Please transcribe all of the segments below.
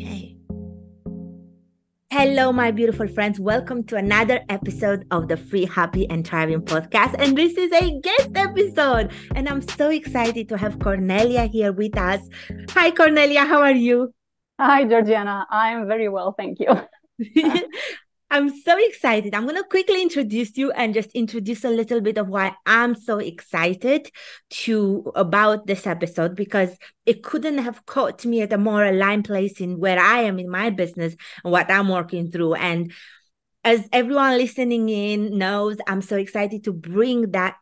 Okay. Hello, my beautiful friends. Welcome to another episode of the Free, Happy, and Thriving podcast. And this is a guest episode. And I'm so excited to have Cornelia here with us. Hi, Cornelia. How are you? Hi, Georgiana. I'm very well, thank you. I'm so excited. I'm going to quickly introduce you and just introduce a little bit of why I'm so excited about this episode, because it couldn't have caught me at a more aligned place in where I am in my business and what I'm working through. And as everyone listening in knows, I'm so excited to bring that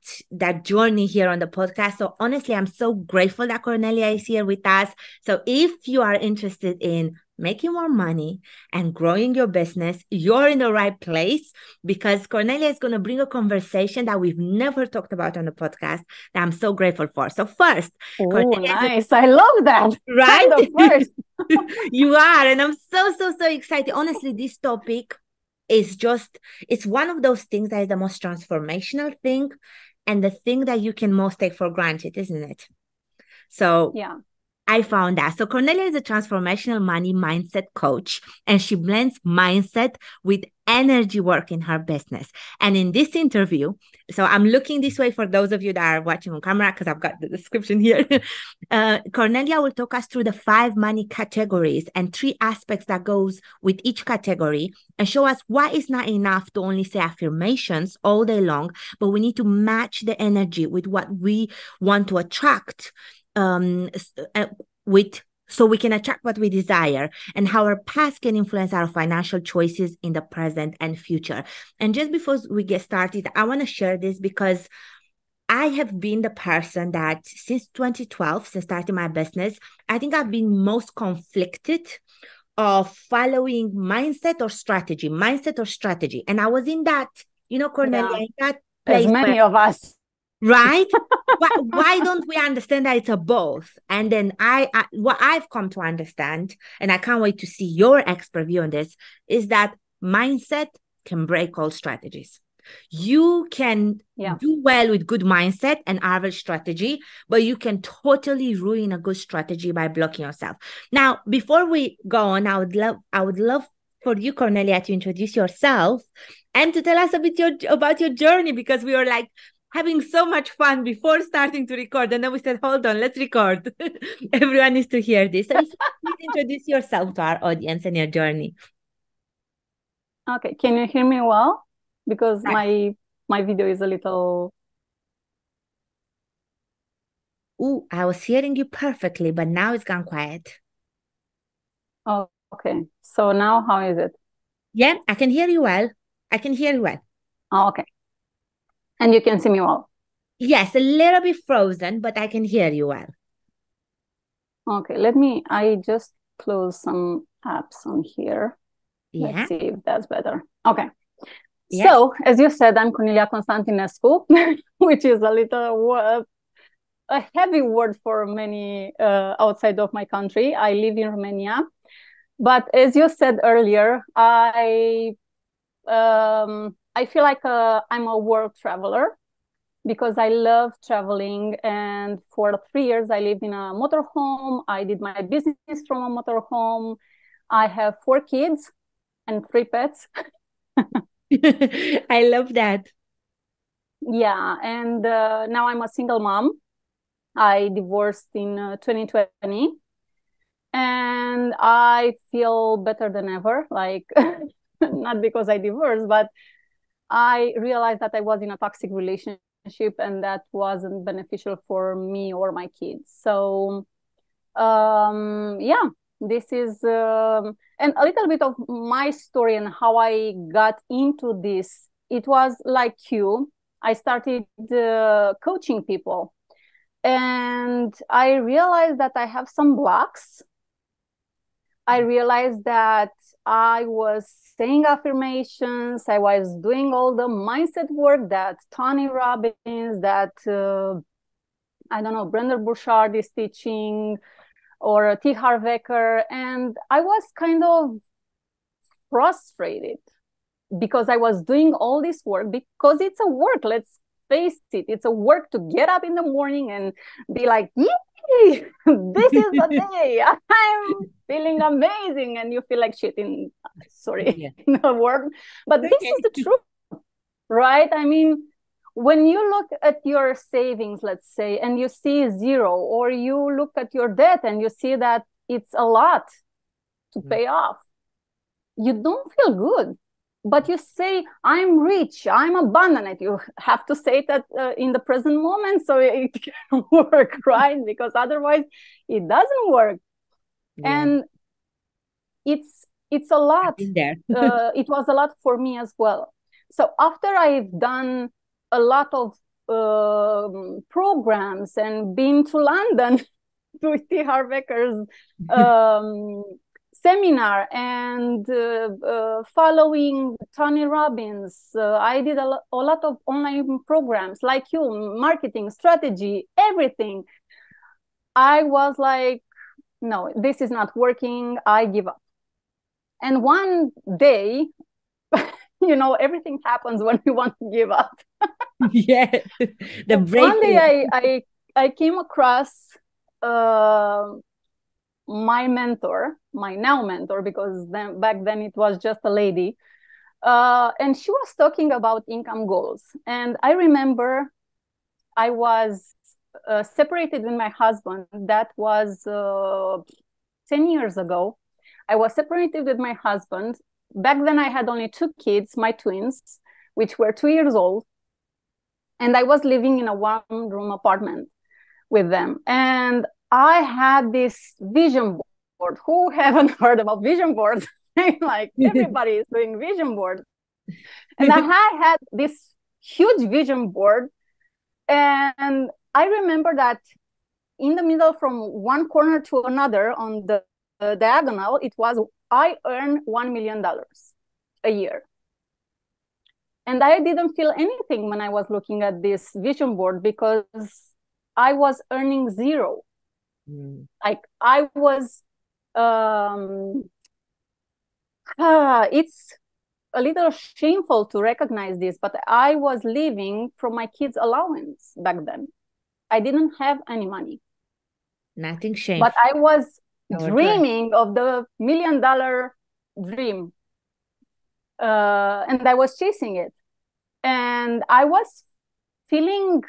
journey here on the podcast. So honestly, I'm so grateful that Cornelia is here with us. So if you are interested in making more money and growing your business, you're in the right place, because Cornelia is going to bring a conversation that we've never talked about on the podcast that I'm so grateful for. So first, Oh, Cornelia nice. I love that. right? The first. You are. And I'm so excited. Honestly, this topic is it's one of those things that is the most transformational thing and the thing that you can most take for granted, isn't it? So Yeah. I found that. So Cornelia is a transformational money mindset coach, and she blends mindset with energy work in her business. And in this interview, so I'm looking this way for those of you that are watching on camera, because I've got the description here. Cornelia will talk us through the 5 money categories and 3 aspects that goes with each category, and show us why it's not enough to only say affirmations all day long, but we need to match the energy with what we want to attract, so we can attract what we desire, and how our past can influence our financial choices in the present and future. And just before we get started, I want to share this because I have been the person that since 2012, since starting my business, I think I've been most conflicted of following mindset or strategy. And I was in that, Cornelia, Yeah. in that As place where, many of us. right? Why don't we understand that it's a both? And then what I've come to understand, and I can't wait to see your expert view on this, is that mindset can break all strategies. You can Yeah. do well with good mindset and average strategy, but you can totally ruin a good strategy by blocking yourself. Now, before we go on, I would love for you, Cornelia, to introduce yourself and to tell us a bit about your journey, because we were like having so much fun before starting to record, and then we said, hold on, let's record. Everyone needs to hear this. So if you please introduce yourself to our audience and your journey. Okay. Can you hear me well? Because Right. my video is a little. Ooh, I was hearing you perfectly, but now it's gone quiet. Oh, okay. So now how is it? Yeah, I can hear you well. I can hear you well. Oh, okay. And you can see me well. Yes, a little bit frozen, but I can hear you well. Okay. I just close some apps on here. Yeah. Let's see if that's better. Okay. Yes. So, as you said, I'm Cornelia Constantinescu, which is a heavy word for many outside of my country. I live in Romania. But as you said earlier, I feel like I'm a world traveler because I love traveling. And for 3 years, I lived in a motorhome. I did my business from a motorhome. I have 4 kids and 3 pets. I love that. Yeah, and now I'm a single mom. I divorced in 2020, and I feel better than ever. Like, not because I divorced, but I realized that I was in a toxic relationship and that wasn't beneficial for me or my kids. So, yeah, this is and a little bit of my story and how I got into this. It was like you. I started coaching people, and I realized that I have some blocks. I realized that I was saying affirmations, I was doing all the mindset work that Tony Robbins, that I don't know, Brenda Burchard is teaching, or T. Harv Eker, and I was kind of frustrated because I was doing all this work, because it's a work. Let's face it, it's a work to get up in the morning and be like, yeah, hey, this is the day. I'm feeling amazing. And you feel like shit in, sorry, the word. But this is the truth, right? I mean, when you look at your savings, let's say, and you see zero, or you look at your debt and you see that it's a lot to pay off, you don't feel good. But you say, I'm rich, I'm abundant. You have to say that in the present moment so it can work, right? Because otherwise it doesn't work. And it's a lot. It was a lot for me as well. So after I've done a lot of programs and been to London to T. Harvecker's seminar and following Tony Robbins, I did a lot of online programs like you, marketing, strategy, everything. I was like, no, this is not working. I give up. And one day, you know, everything happens when you want to give up. Yeah. One day I came across my mentor, my now mentor, because back then it was just a lady. And she was talking about income goals. And I remember I was separated with my husband. That was 10 years ago. I was separated with my husband. Back then I had only 2 kids, my twins, which were 2 years old. And I was living in a 1-room apartment with them. And I had this vision board. Who haven't heard about vision boards? Like everybody is doing vision boards. And I had this huge vision board. And I remember that in the middle, from one corner to another on the diagonal, it was, I earn $1 million a year. And I didn't feel anything when I was looking at this vision board because I was earning zero. Like I was, it's a little shameful to recognize this, but I was living from my kids' allowance back then. I didn't have any money. Nothing shameful. But I was dreaming of the $1 million dream. And I was chasing it. And I was feeling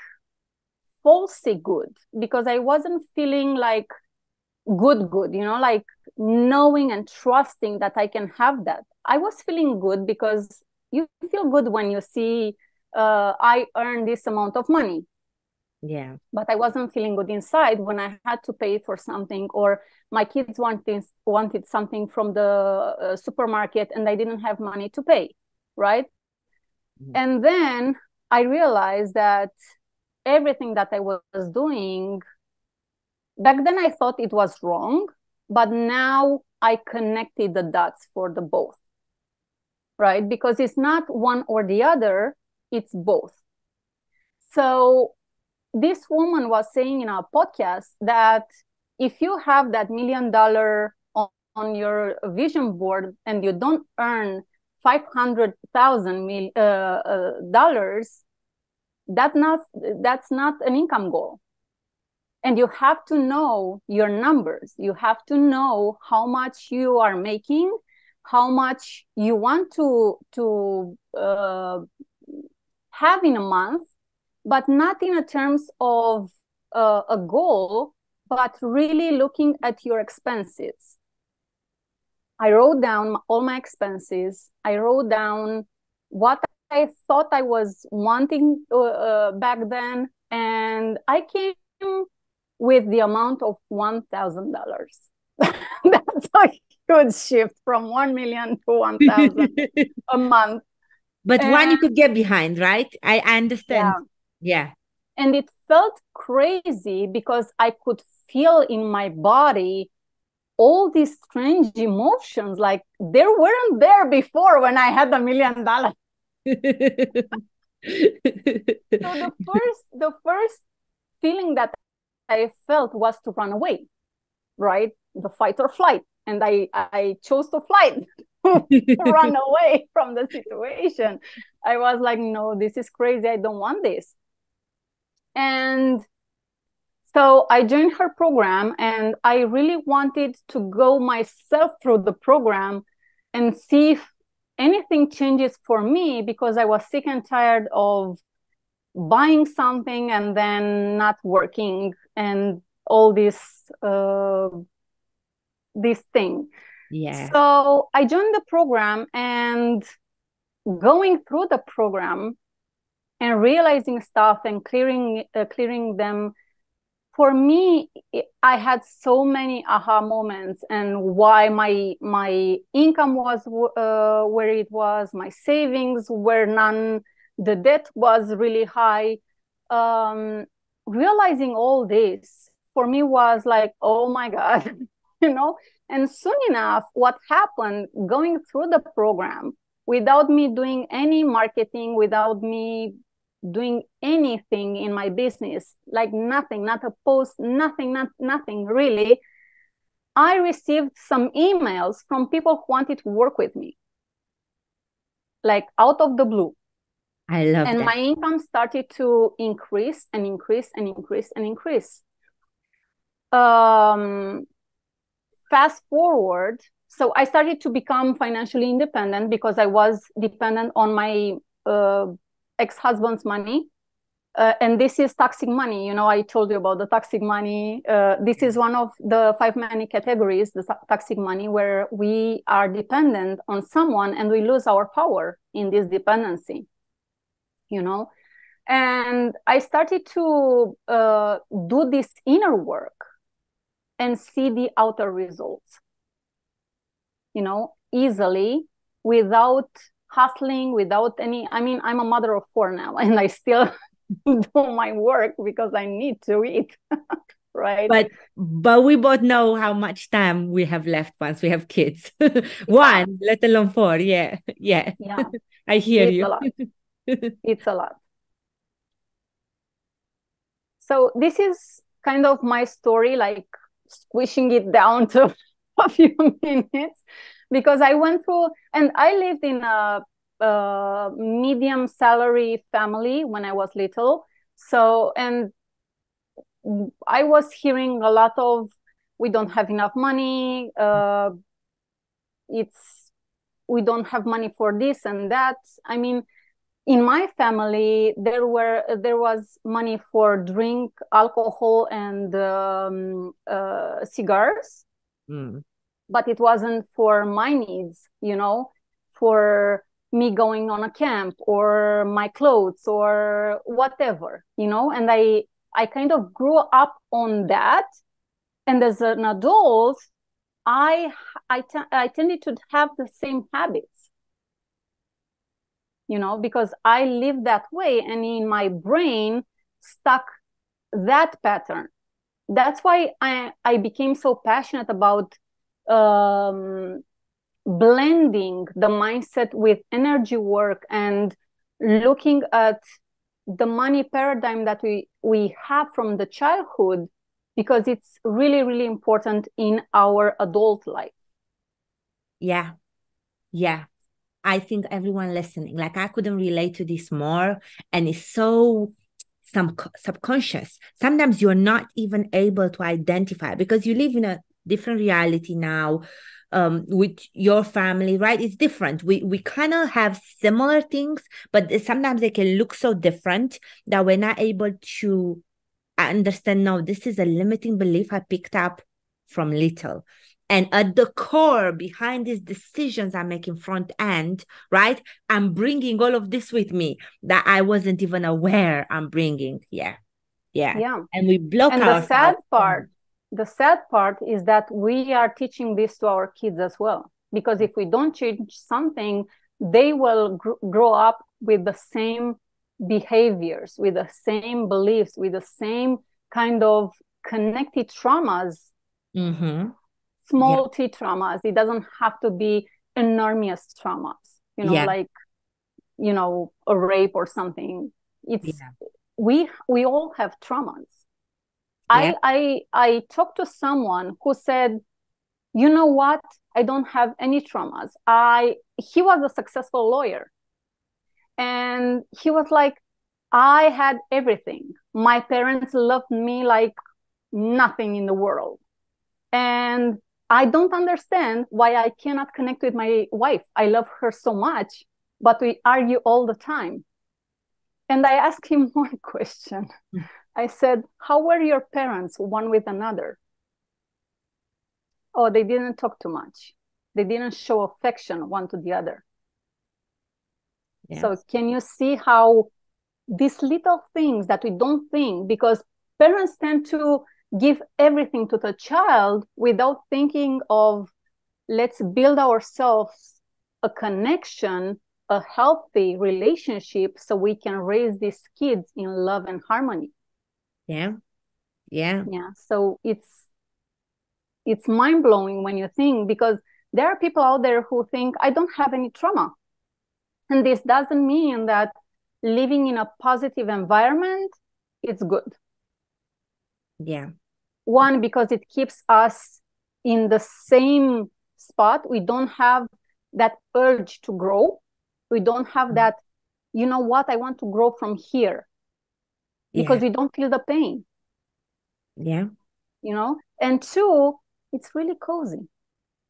falsely good because I wasn't feeling like good, you know, like knowing and trusting that I can have that. I was feeling good because you feel good when you see I earn this amount of money. Yeah. But I wasn't feeling good inside when I had to pay for something, or my kids wanted something from the supermarket and I didn't have money to pay, right? And then I realized that everything that I was doing, back then I thought it was wrong, but now I connected the dots for the both, right? Because it's not one or the other, it's both. So this woman was saying in our podcast that if you have that $1 million on your vision board and you don't earn $500,000, that's not an income goal. And you have to know your numbers. You have to know how much you are making, how much you want to have in a month, but not in a terms of a goal, but really looking at your expenses. I wrote down all my expenses. I wrote down what I thought I was wanting back then. And I came with the amount of $1,000. That's a huge shift from 1 million to 1,000 a month. But one you could get behind, right? I understand. Yeah. And it felt crazy because I could feel in my body all these strange emotions, like they weren't there before when I had $1 million. So the first feeling that I felt was to run away, right? The fight or flight. And I chose to flight, to run away from the situation. I was like, no, this is crazy. I don't want this. And So I joined her program, and I really wanted to go myself through the program and see if anything changes for me, because I was sick and tired of buying something and then not working and all this thing. Yeah. So I joined the program, and going through the program and realizing stuff and clearing them, for me, I had so many aha moments, and why my income was where it was, my savings were none, the debt was really high. Um, Realizing all this for me was like, oh my God, you know. And soon enough, what happened going through the program, without me doing any marketing, without me doing anything in my business, like nothing, not a post, nothing really, I received some emails from people who wanted to work with me, like out of the blue. I love And that. my income started to increase and increase and increase and increase. Fast forward, so I started to become financially independent, because I was dependent on my ex-husband's money. And this is toxic money. You know, I told you about the toxic money. This is one of the 5 money categories, the toxic money, where we are dependent on someone and we lose our power in this dependency, you know. And I started to do this inner work and see the outer results, you know, easily, without hustling, without any. I mean, I'm a mother of 4 now, and I still do my work because I need to eat, right? But we both know how much time we have left once we have kids. Yeah, One, let alone 4. Yeah. Yeah. yeah, I hear it's a you. lot. It's a lot. So this is kind of my story, like squishing it down to a few minutes, because I went through, and I lived in a medium salary family when I was little. So, and I was hearing a lot of, we don't have enough money. It's We don't have money for this and that. I mean, in my family, there was money for drink, alcohol, and cigars, Mm. but it wasn't for my needs, you know, for me going on a camp or my clothes or whatever, you know. And I kind of grew up on that, and as an adult, I tended to have the same habits, you know, because I live that way, and in my brain stuck that pattern. That's why I became so passionate about um, blending the mindset with energy work and looking at the money paradigm that we have from the childhood, because it's really, really important in our adult life. Yeah. Yeah. I think everyone listening, like I couldn't relate to this more. And it's so subconscious. Sometimes you're not even able to identify because you live in a different reality now, with your family, right? It's different. We kind of have similar things, but sometimes they can look so different that we're not able to understand. No, this is a limiting belief I picked up from little. And at the core behind these decisions I'm making front end, right? I'm bringing all of this with me that I wasn't even aware I'm bringing. Yeah. Yeah. Yeah. And we block And the sad ourselves. part, the sad part is that we are teaching this to our kids as well. Because if we don't change something, they will grow up with the same behaviors, with the same beliefs, with the same kind of connected traumas, Mm-hmm. Yeah. small t traumas. It doesn't have to be enormous traumas, you know, Yeah. like, you know, a rape or something. It's Yeah. we all have traumas. Yeah. I talked to someone who said, you know what? I don't have any traumas. He was a successful lawyer. And he was like, I had everything. My parents loved me like nothing in the world. And I don't understand why I cannot connect with my wife. I love her so much, but we argue all the time. And I asked him one question. I said, how were your parents one with another? Oh, they didn't talk too much. They didn't show affection one to the other. Yeah. So can you see how these little things that we don't think, because parents tend to give everything to the child without thinking of, let's build ourselves a connection, a healthy relationship, so we can raise these kids in love and harmony. Yeah. Yeah. Yeah. So it's mind-blowing when you think, because there are people out there who think, I don't have any trauma. And this doesn't mean that living in a positive environment, it's good. Yeah. One, because it keeps us in the same spot. We don't have that urge to grow. We don't have that, you know what, I want to grow from here. Because we don't feel the pain. Yeah. You know? And two, it's really cozy.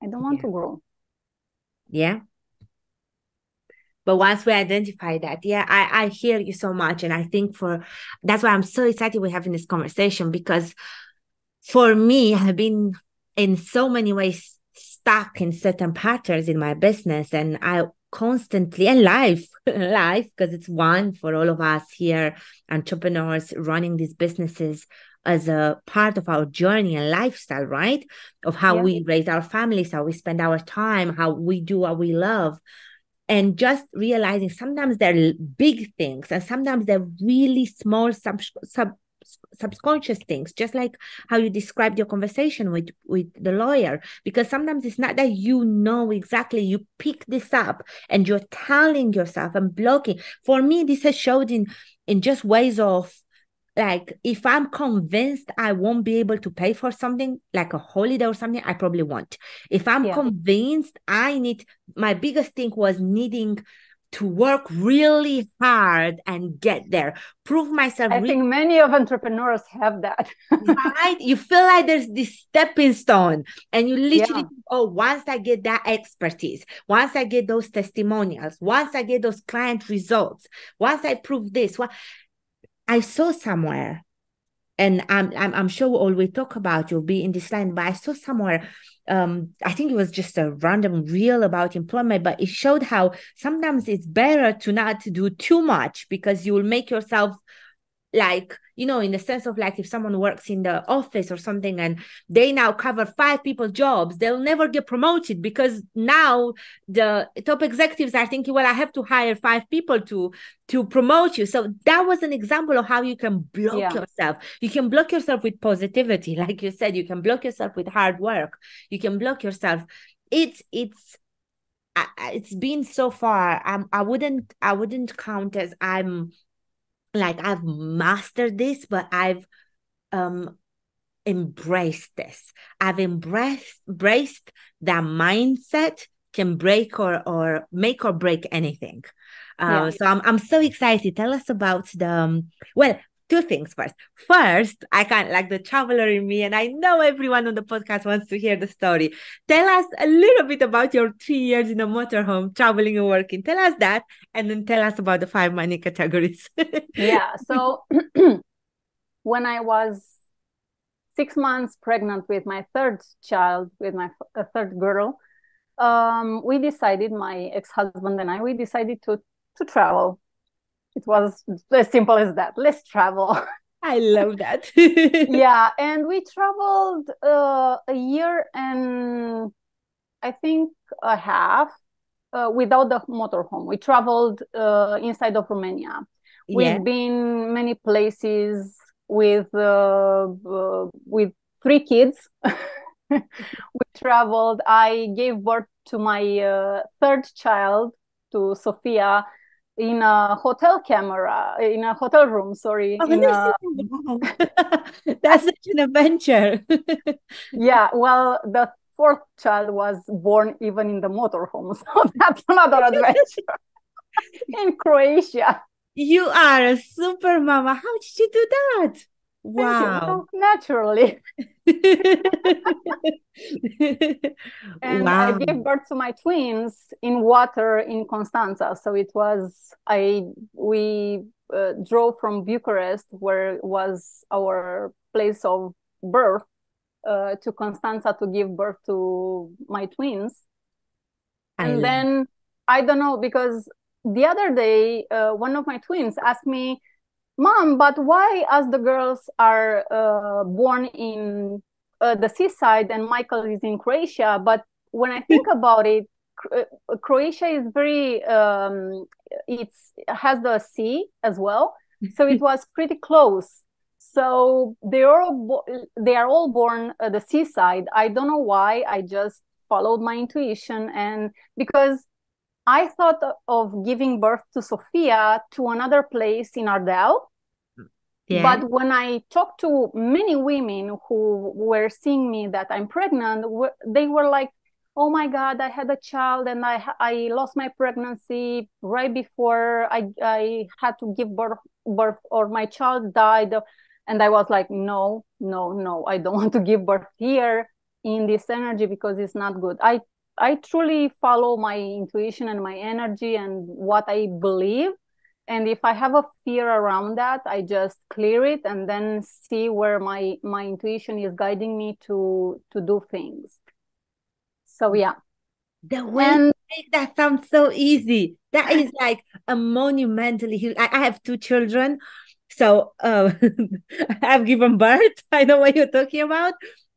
I don't want to grow. Yeah. But once we identify that, I hear you so much. And I think that's why I'm so excited we're having this conversation, because for me, I've been in so many ways stuck in certain patterns in my business, and I constantly, and life, because it's one for all of us here, entrepreneurs running these businesses as a part of our journey and lifestyle, right? Of how we raise our families, how we spend our time, how we do what we love. And just realizing sometimes they're big things and sometimes they're really small subconscious things, just like how you described your conversation with the lawyer, because sometimes it's not that you know exactly, you pick this up and you're telling yourself and blocking. For me, this has showed in just ways of, like, if I'm convinced I won't be able to pay for something like a holiday or something, I probably won't. If I'm convinced my biggest thing was needing to work really hard and get there, prove myself. I think many of entrepreneurs have that. Right? You feel like there's this stepping stone, and you literally think, oh, once I get that expertise, once I get those testimonials, once I get those client results, once I prove this, I saw somewhere, and I'm sure all we talk about you'll be in this line, but I saw somewhere, I think it was just a random reel about employment, but it showed how sometimes it's better to not do too much, because you will make yourself, like, you know, in the sense of, like, if someone works in the office or something and they now cover 5 people's jobs, they'll never get promoted, because now the top executives are thinking, well, I have to hire 5 people to promote you. So that was an example of how you can block yourself. You can block yourself with positivity, like you said. You can block yourself with hard work. You can block yourself. It's been so far. I wouldn't count as I've mastered this, but I've embraced this. I've embraced that mindset can break or make or break anything. So I'm so excited. Tell us about the two things first. First, I can't, like, the traveler in me, and I know everyone on the podcast wants to hear the story. Tell us a little bit about your 3 years in a motorhome, traveling and working. Tell us that, and then tell us about the 5 money categories. So when I was 6 months pregnant with my third child, with my third girl, we decided, my ex-husband and I, we decided to travel. It was as simple as that. Let's travel. I love that. And we traveled a year and I think a half without the motorhome. We traveled inside of Romania. We've been many places with 3 kids. We traveled. I gave birth to my third child, to Sophia, in a hotel room. Sorry. That's such an adventure. Well, the 4th child was born even in the motorhome, so that's another adventure. In Croatia. You are a super mama. How did you do that? Thank you. Wow. Well, naturally. And I Wow. gave birth to my twins in water in Constanța. So it was we drove from Bucharest, where was our place of birth, to Constanța to give birth to my twins. I And love. then I don't know, because the other day one of my twins asked me, Mom, but why as the girls are born in the seaside and Michael is in Croatia? But when I think about it, Croatia is very, it has the sea as well. So it was pretty close. So they are all born at the seaside. I don't know why. I just followed my intuition, and because I thought of giving birth to Sophia to another place in Ardell. Yeah. But when I talked to many women who were seeing me that I'm pregnant, they were like, "Oh my God, I had a child and I lost my pregnancy right before I had to give birth, or my child died." And I was like, "No, no, no, I don't want to give birth here in this energy because it's not good." I truly follow my intuition and my energy and what I believe. And if I have a fear around that, I just clear it and then see where my intuition is guiding me to do things. So yeah. The way you And make that sound so easy. That is like a monumentally huge. I have two children. So I've given birth. I know what you're talking about.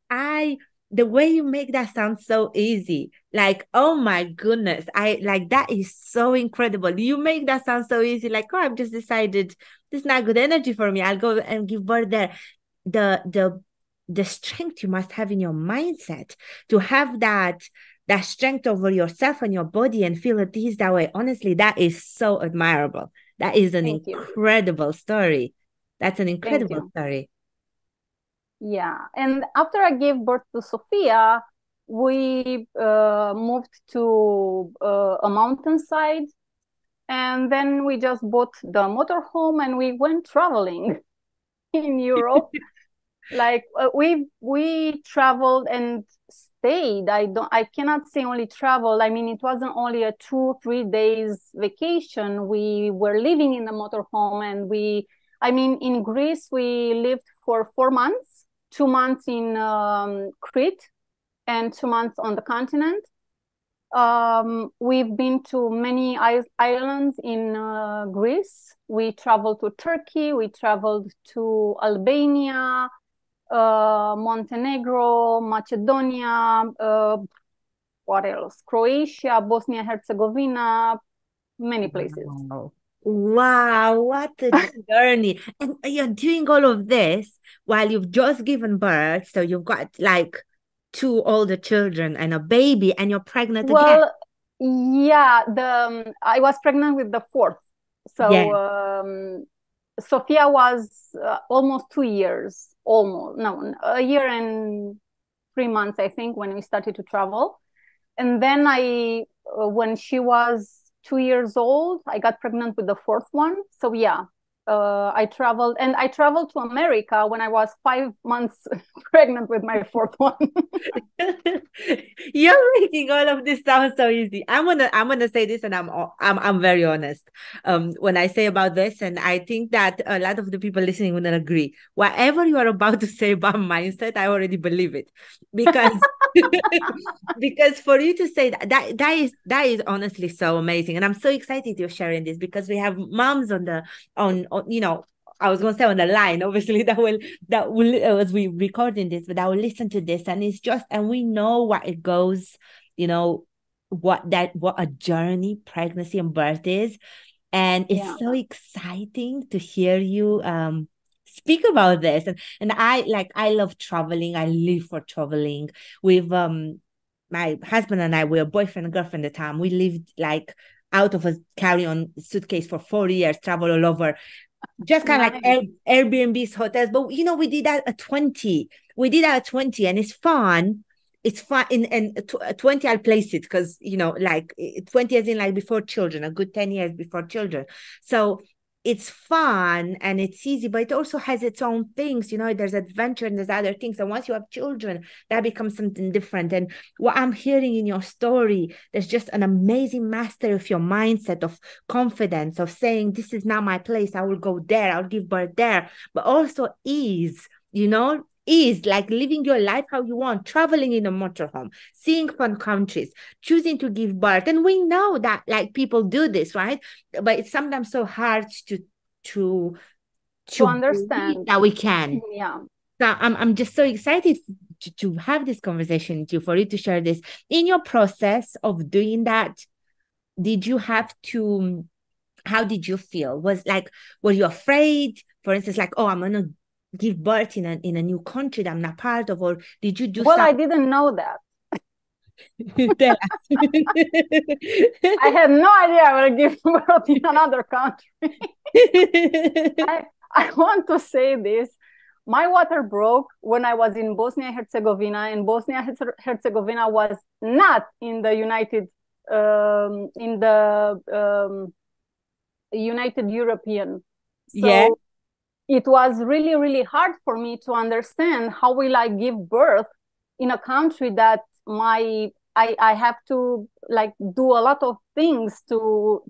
I the way you make that sound so easy. Like, oh my goodness. I like that is so incredible. You make that sound so easy. Like, oh, I've just decided this is not good energy for me. I'll go and give birth there. The strength you must have in your mindset to have that strength over yourself and your body and feel at ease that way. Honestly, that is so admirable. That is an thank you. incredible story. That's an Thank incredible you. story. Yeah. And after I gave birth to Sophia, we moved to a mountainside. And then we just bought the motorhome and we went traveling in Europe. Like we traveled and stayed. I cannot say only travel. I mean, it wasn't only a 2-3 days vacation. We were living in the motorhome, and I mean, in Greece we lived for 4 months, 2 months in Crete and 2 months on the continent. We've been to many islands in Greece. We traveled to Turkey, we traveled to Albania, Montenegro, Macedonia, what else? Croatia, Bosnia Herzegovina, many places. Wow. Wow, what a journey. And you're doing all of this while you've just given birth. So you've got like two older children and a baby, and you're pregnant again. Well, yeah, the I was pregnant with the fourth. Yeah. So Sophia was almost 2 years, almost, no, a year and 3 months, I think, when we started to travel. And then when she was 2 years old, I got pregnant with the fourth one. So yeah, I traveled, and I traveled to America when I was 5 months pregnant with my fourth one. You're making all of this sound so easy. I'm gonna say this, and I'm very honest. When I say about this, and I think that a lot of the people listening will agree. Whatever you are about to say about mindset, I already believe it, because because for you to say that is honestly so amazing, and I'm so excited you're sharing this because we have moms on I was gonna say on the line, obviously that will as we recording this, but I will listen to this, and it's just, and we know what it goes, you know, what a journey pregnancy and birth is, and it's Yeah, so exciting to hear you speak about this, and I love traveling. I live for traveling. With my husband and I, we were boyfriend and girlfriend at the time. We lived like out of a carry-on suitcase for 4 years, travel all over, just kind of like nice. Airbnbs, hotels. But we did that at 20. We did that at 20, and it's fun. It's fun. In 20, I'll place it because, like 20 as in like before children, a good 10 years before children. So it's fun and it's easy, but it also has its own things. There's adventure and there's other things. And once you have children, that becomes something different. And what I'm hearing in your story, there's just an amazing mastery of your mindset, of confidence, of saying, this is not my place. I will go there. I'll give birth there. But also ease, is like living your life how you want, traveling in a motorhome, seeing fun countries, choosing to give birth. And we know that like people do this, right? But it's sometimes so hard to understand that we can. Yeah. So I'm just so excited to have this conversation with you, for you to share this. In your process of doing that, did you have to, how did you feel? Were you afraid, for instance, like, oh, I'm gonna give birth in a new country that I'm not part of, or did you do I didn't know that. I had no idea I will give birth in another country. I want to say this. My water broke when I was in Bosnia and Herzegovina, and Bosnia and Herzegovina was not in the United European. So yeah. It was really, really hard for me to understand how will I give birth in a country that I have to like do a lot of things to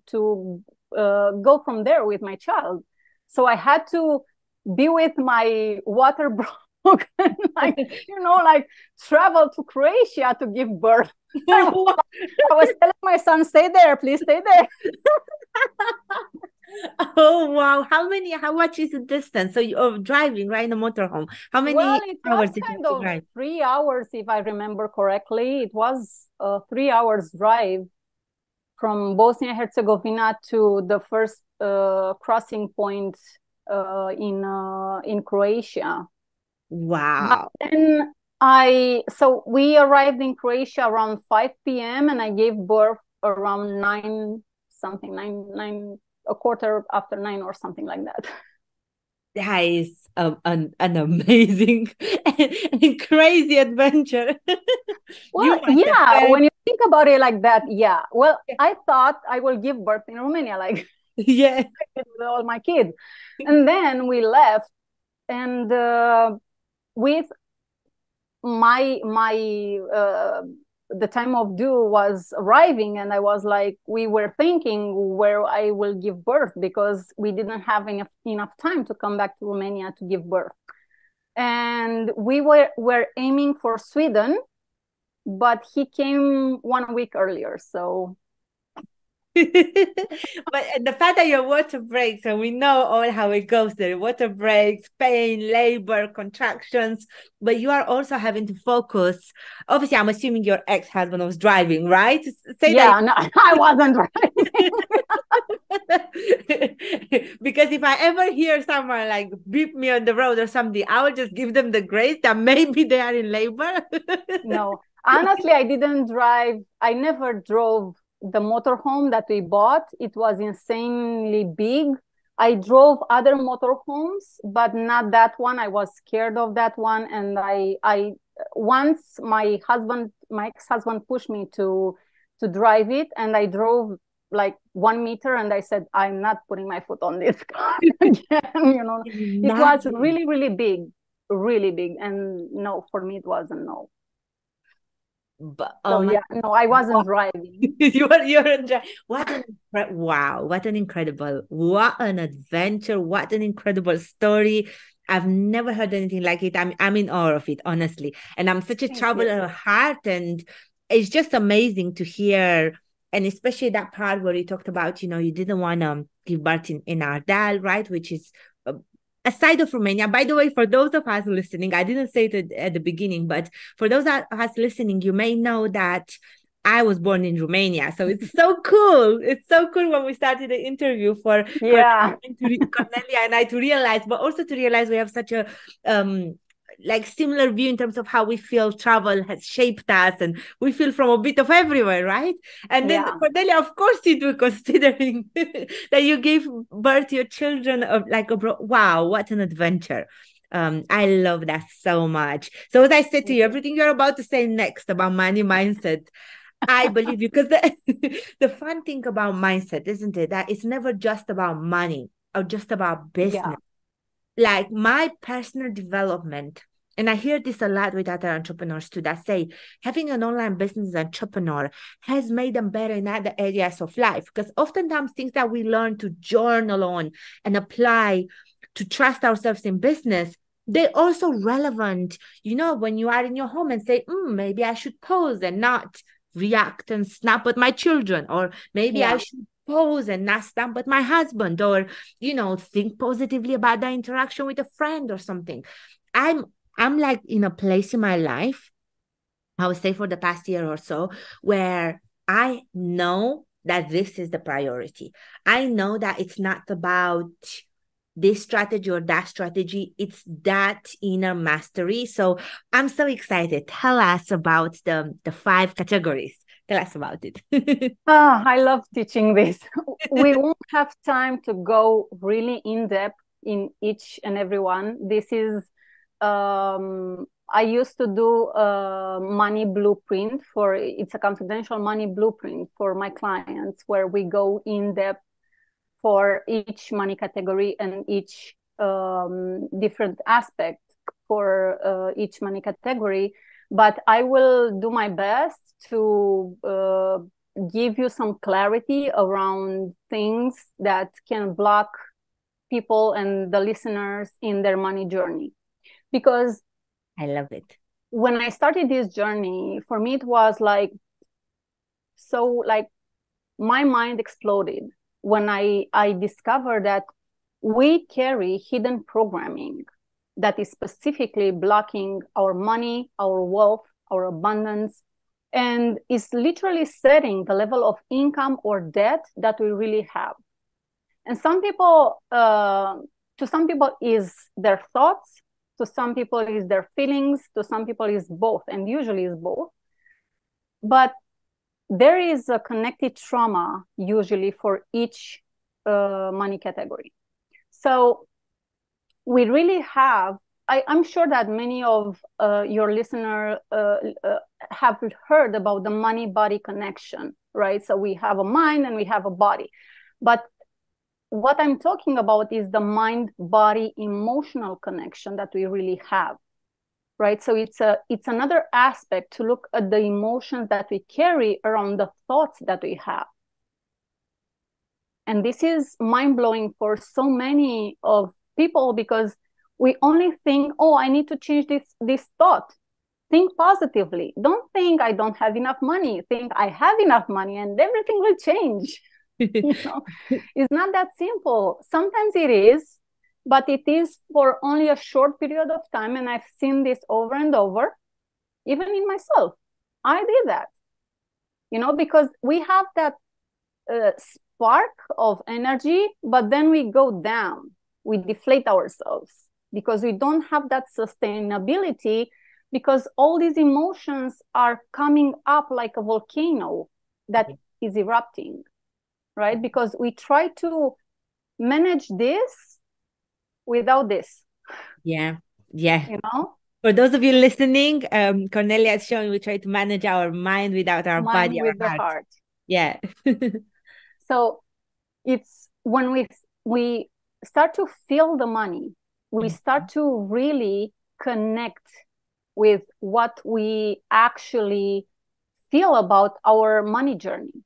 go from there with my child. So I had to be with my water broken, like travel to Croatia to give birth. I was telling my son, stay there, please stay there. Oh wow! How much is the distance? So you're driving, right, in a motorhome. How many hours did you have to drive? 3 hours, if I remember correctly. It was a 3 hours drive from Bosnia and Herzegovina to the first crossing point in Croatia. Wow! But then we arrived in Croatia around 5 p.m. and I gave birth around 9 something, 9 a quarter after 9 or something like that. That is an amazing and crazy adventure. Well, yeah, when you think about it like that, yeah. Well, I thought I will give birth in Romania, like yeah, with all my kids, and then we left, and with my the time of due was arriving, and I was like, we were thinking where I will give birth because we didn't have enough time to come back to Romania to give birth. And we were aiming for Sweden, but he came 1 week earlier. So but the fact that your water breaks, and we know all how it goes there, water breaks, pain, labor, contractions, but you are also having to focus. Obviously, I'm assuming your ex-husband was driving, right? No, I wasn't driving. Because if I ever hear someone like beep me on the road or something, I will just give them the grace that maybe they are in labor. No, honestly, I didn't drive. I never drove the motorhome that we bought. It was insanely big. I drove other motorhomes, but not that one. I was scared of that one. And I once my ex-husband pushed me to drive it, and I drove like 1 meter, and I said, I'm not putting my foot on this car again. It was really, really big, and no, for me it wasn't. No. But no, I wasn't driving. You're what an adventure, what an incredible story. I've never heard anything like it. I'm in awe of it, honestly. And I'm such a traveler at heart, and it's just amazing to hear. And especially that part where you talked about, you didn't want to give birth in Ardal, right? Which is a side of Romania. By the way, for those of us listening, I didn't say it at the beginning, but for those of us listening, you may know that I was born in Romania. So it's so cool. It's so cool when we started the interview for Cornelia and I to realize, but also to realize we have such a like similar view in terms of how we feel travel has shaped us, and we feel from a bit of everywhere, right? And then Cornelia, of course you do, considering that you gave birth to your children wow, what an adventure. I love that so much. So as I said to you, everything you're about to say next about money mindset, I believe you, because the fun thing about mindset, isn't it, that it's never just about money. or just about Yeah. business. Like my personal development, and I hear this a lot with other entrepreneurs too, that say having an online business as an entrepreneur has made them better in other areas of life. Because oftentimes things that we learn to journal on and apply to trust ourselves in business, they're also relevant, when you are in your home and say, maybe I should pause and not react and snap at my children, or maybe I should pause and not snap at my husband, or think positively about the interaction with a friend or something. I'm like in a place in my life, I would say for the past year or so, where I know that this is the priority. I know that it's not about this strategy or that strategy, it's that inner mastery. So I'm so excited. Tell us about the 5 categories. Tell us about it. I love teaching this. We won't have time to go really in depth in each and every one. This is, I used to do a money blueprint it's a confidential money blueprint for my clients, where we go in depth for each money category and each different aspect for each money category. But I will do my best to give you some clarity around things that can block people and the listeners in their money journey. Because I love it. When I started this journey, for me, it was like my mind exploded when I discovered that we carry hidden programming that is specifically blocking our money, our wealth, our abundance, and is literally setting the level of income or debt that we really have. And to some people is their thoughts, to some people is their feelings, to some people is both, and usually is both. But there is a connected trauma usually for each money category. So we really have, I'm sure that many of your listeners have heard about the money-body connection, right? So we have a mind and we have a body. But what I'm talking about is the mind-body emotional connection that we really have, right? So it's another aspect to look at the emotions that we carry around the thoughts that we have. And this is mind-blowing for so many of people, because we only think, oh, I need to change this thought. Think positively. Don't think I don't have enough money. Think I have enough money and everything will change. It's not that simple. Sometimes it is, but it is for only a short period of time. And I've seen this over and over, even in myself. I did that, because we have that spark of energy, but then we go down, we deflate ourselves because we don't have that sustainability, because all these emotions are coming up like a volcano that is erupting, right? Because we try to manage this without this. Yeah. For those of you listening, Cornelia is showing we try to manage our mind without our body, with our the heart. Yeah. So it's when we start to feel the money, we start to really connect with what we actually feel about our money journey.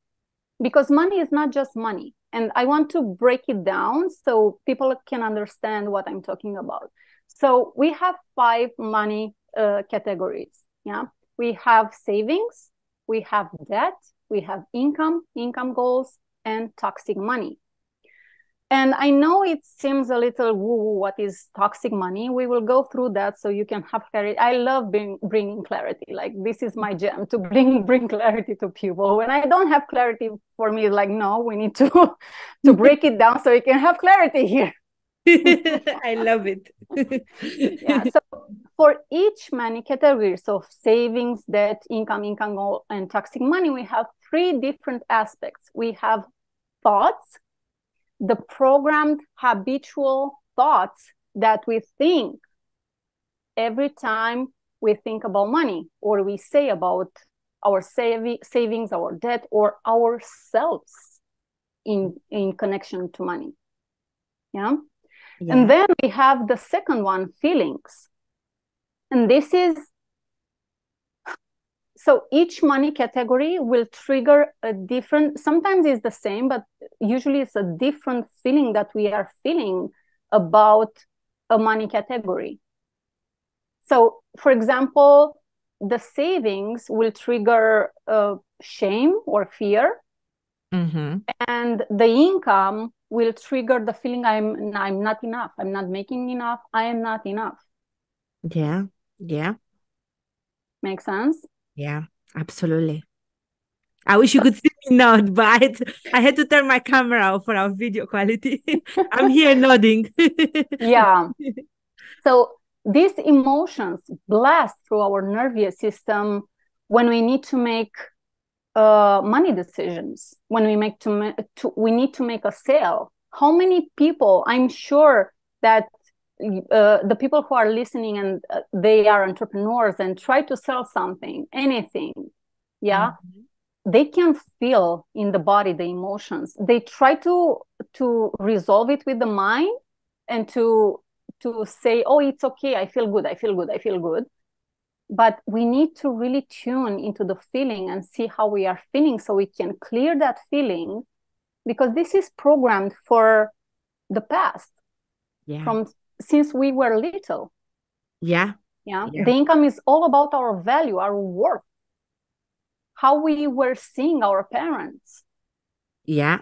Because money is not just money. And I want to break it down so people can understand what I'm talking about. So we have 5 money categories. Yeah, we have savings, we have debt, we have income goals, and toxic money. And I know it seems a little woo-woo, what is toxic money? We will go through that so you can have clarity. I love bringing clarity. Like, this is my jam, to bring clarity to people. When I don't have clarity, for me, it's like, no, we need to break it down so we can have clarity here. I love it. Yeah. So for each money category, so savings, debt, income goal, and toxic money, we have 3 different aspects. We have thoughts, the programmed habitual thoughts that we think every time we think about money, or we say about our savings, our debt, or ourselves in connection to money. Yeah. Yeah. And then we have the second one, feelings. And this is, so each money category will trigger a different, sometimes it's the same, but usually it's a different feeling that we are feeling about a money category. So, for example, the savings will trigger shame or fear, and the income will trigger the feeling I'm not enough, I'm not making enough, I am not enough. Yeah. Yeah. Make sense? Yeah. Absolutely. I wish you could see me nod, but I had to turn my camera off for our video quality. I'm here nodding. Yeah. So these emotions blast through our nervous system when we need to make money decisions, when we we need to make a sale. How many people, I'm sure that the people who are listening and they are entrepreneurs and try to sell something, anything, yeah, they can feel in the body the emotions. They try to resolve it with the mind and to say, oh, it's okay, I feel good, I feel good, I feel good. But we need to really tune into the feeling and see how we are feeling so we can clear that feeling, because this is programmed for the past, from since we were little. Yeah. The income is all about our value, our worth, how we were seeing our parents. Yeah.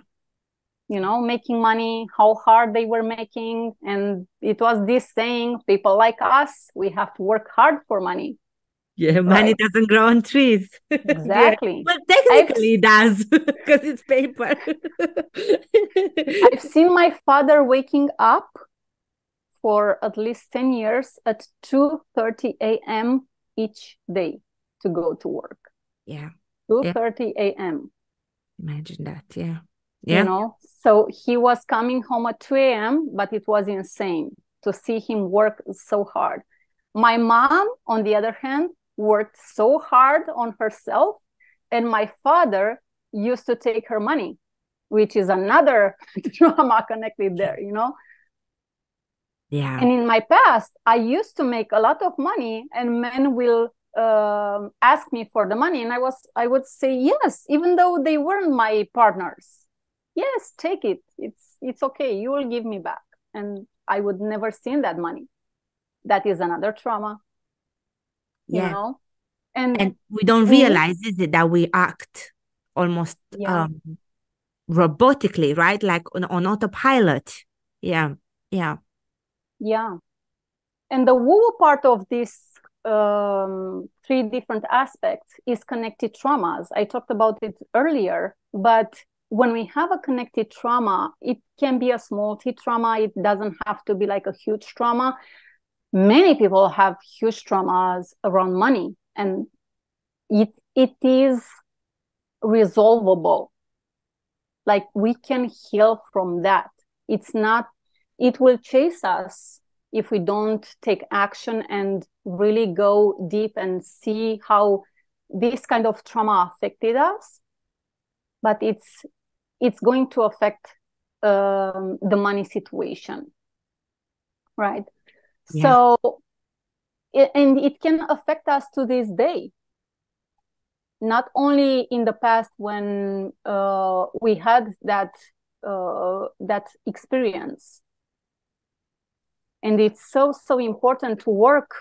You know, making money, how hard they were making. And it was this saying, people like us, we have to work hard for money. Yeah, money doesn't grow on trees. Exactly. Well, technically it does, because it's paper. I've seen my father waking up for at least 10 years at 2:30 a.m. each day to go to work. Yeah. 2:30 a.m. Imagine that. Yeah. You know, so he was coming home at 2 a.m., but it was insane to see him work so hard. My mom, on the other hand, worked so hard on herself, and my father used to take her money, which is another trauma connected there, you know? Yeah. And in my past, I used to make a lot of money, and men will ask me for the money, and I would say yes, even though they weren't my partners. Yes, take it. It's okay. You will give me back. And I would never seen that money. That is another trauma. You know? And we don't realize, is it, that we act almost robotically, right? Like on autopilot. Yeah. Yeah. Yeah. And the woo part of this three different aspects is connected traumas. I talked about it earlier, but when we have a connected trauma, it can be a small T trauma. It doesn't have to be like a huge trauma. Many people have huge traumas around money, and it is resolvable. Like, we can heal from that. It will chase us if we don't take action and really go deep and see how this kind of trauma affected us. But it's going to affect the money situation, right? So, and it can affect us to this day. Not only in the past when we had that experience. And it's so important to work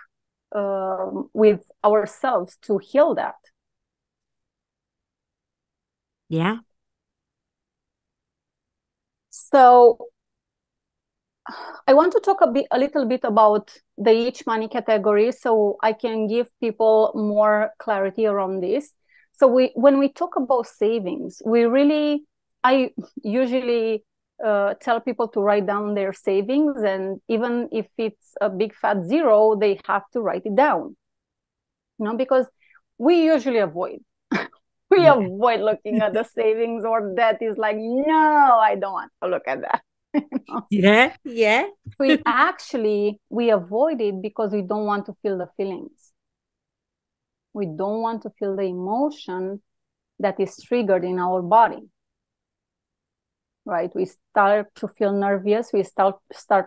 with ourselves to heal that. Yeah. So I want to talk a little bit about the each money category, so I can give people more clarity around this. So when we talk about savings, I usually tell people to write down their savings, and even if it's a big fat zero, they have to write it down. You know, because we usually avoid. We avoid looking at the savings, or that is like, no, I don't want to look at that. Yeah. We avoid it because we don't want to feel the feelings. We don't want to feel the emotion that is triggered in our body. right? We start to feel nervous. We start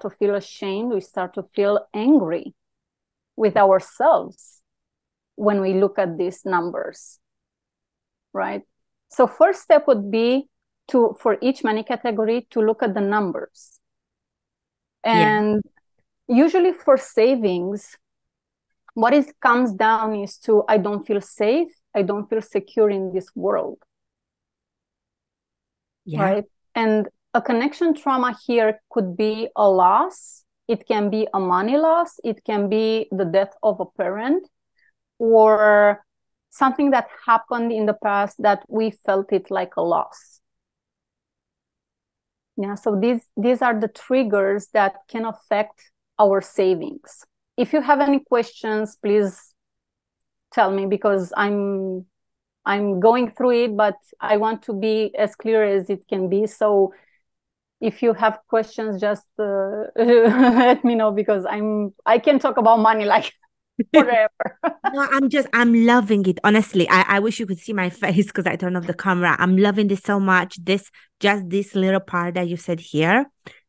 to feel ashamed. We start to feel angry with ourselves when we look at these numbers, right? So first step would be for each money category to look at the numbers. And usually for savings, what it comes down is to, I don't feel safe. I don't feel secure in this world. Right? And a connection trauma here could be a loss. It can be a money loss. It can be the death of a parent, or something that happened in the past that we felt it like a loss. Yeah, so these are the triggers that can affect our savings. If you have any questions, please tell me, because I'm going through it, but I want to be as clear as it can be. So if you have questions, just let me know, because I can talk about money like forever. No, I'm loving it. Honestly, I wish you could see my face because I turned off the camera. I'm loving this so much. This little part that you said here,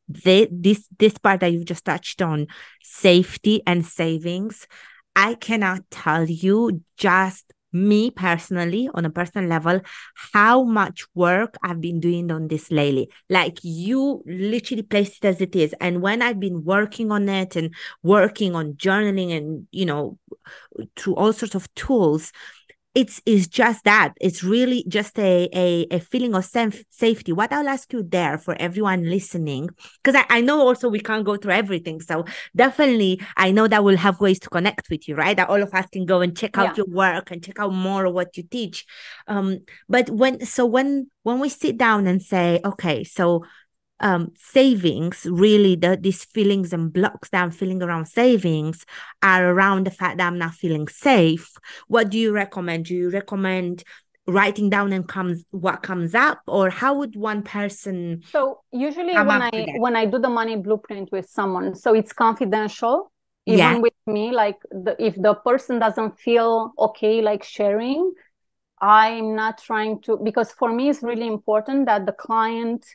this part that you've just touched on, safety and savings. I cannot tell you, just me personally, on a personal level, how much work I've been doing on this lately. Like, you literally placed it as it is. And when I've been working on it and working on journaling and, through all sorts of tools, it's just that. It's really just a feeling of safety. What I'll ask you there for everyone listening, because I know also we can't go through everything. So definitely, I know that we'll have ways to connect with you, right? That all of us can go and check out your work and check out more of what you teach. But when we sit down and say, okay, so savings, really these feelings and blocks that I'm feeling around savings are around the fact that I'm not feeling safe. What do you recommend? Do you recommend writing down and what comes up, or how would one person? So usually when I do the money blueprint with someone, so it's confidential, even with me, like if the person doesn't feel okay like sharing, I'm not trying to, because for me it's really important that the client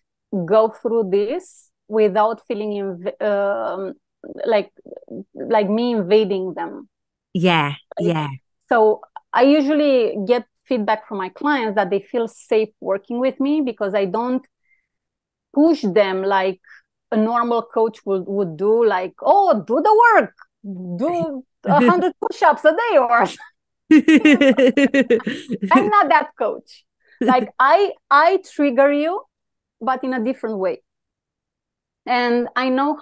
go through this without feeling like me invading them. So I usually get feedback from my clients that they feel safe working with me, because I don't push them like a normal coach would do, like, oh, do the work, do 100 push-ups a day, or I'm not that coach. Like, I trigger you, but in a different way. And I know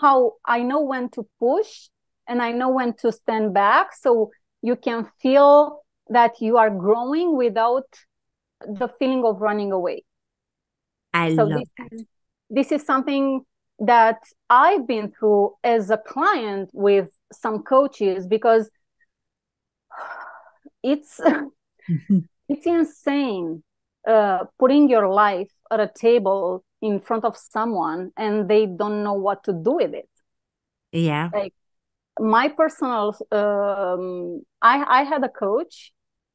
when to push, and I know when to stand back, so you can feel that you are growing without the feeling of running away. I love that. This is something that I've been through as a client with some coaches, because it's it's insane putting your life at a table in front of someone and they don't know what to do with it. Like, my personal I had a coach,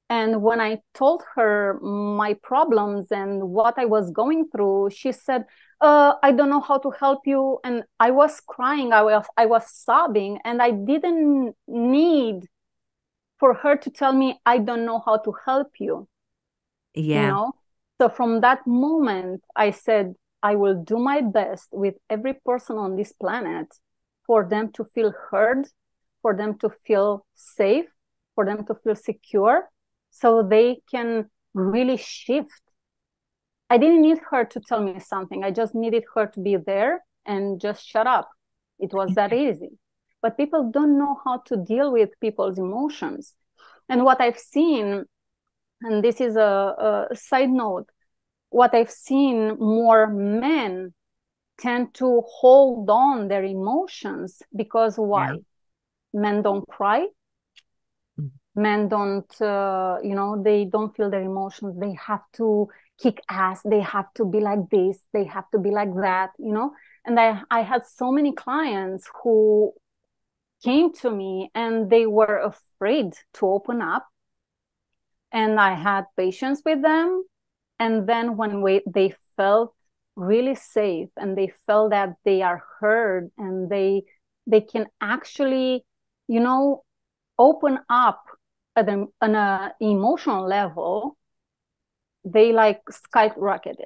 and when I told her my problems and what I was going through, she said, I don't know how to help you. And I was crying, I was sobbing, and I didn't need for her to tell me, I don't know how to help you. So from that moment, I said, I will do my best with every person on this planet for them to feel heard, for them to feel safe, for them to feel secure, so they can really shift. I didn't need her to tell me something. I just needed her to be there and just shut up. It was that easy. But people don't know how to deal with people's emotions. And what I've seen, and this is a side note, what I've seen, more men tend to hold on their emotions, because why? Men don't cry. Men don't, they don't feel their emotions. They have to kick ass. They have to be like this. They have to be like that, And I had so many clients who came to me and they were afraid to open up. And I had patience with them. And then when they felt really safe, and they felt that they are heard, and they can actually, you know, open up at on an emotional level, they like skyrocketed.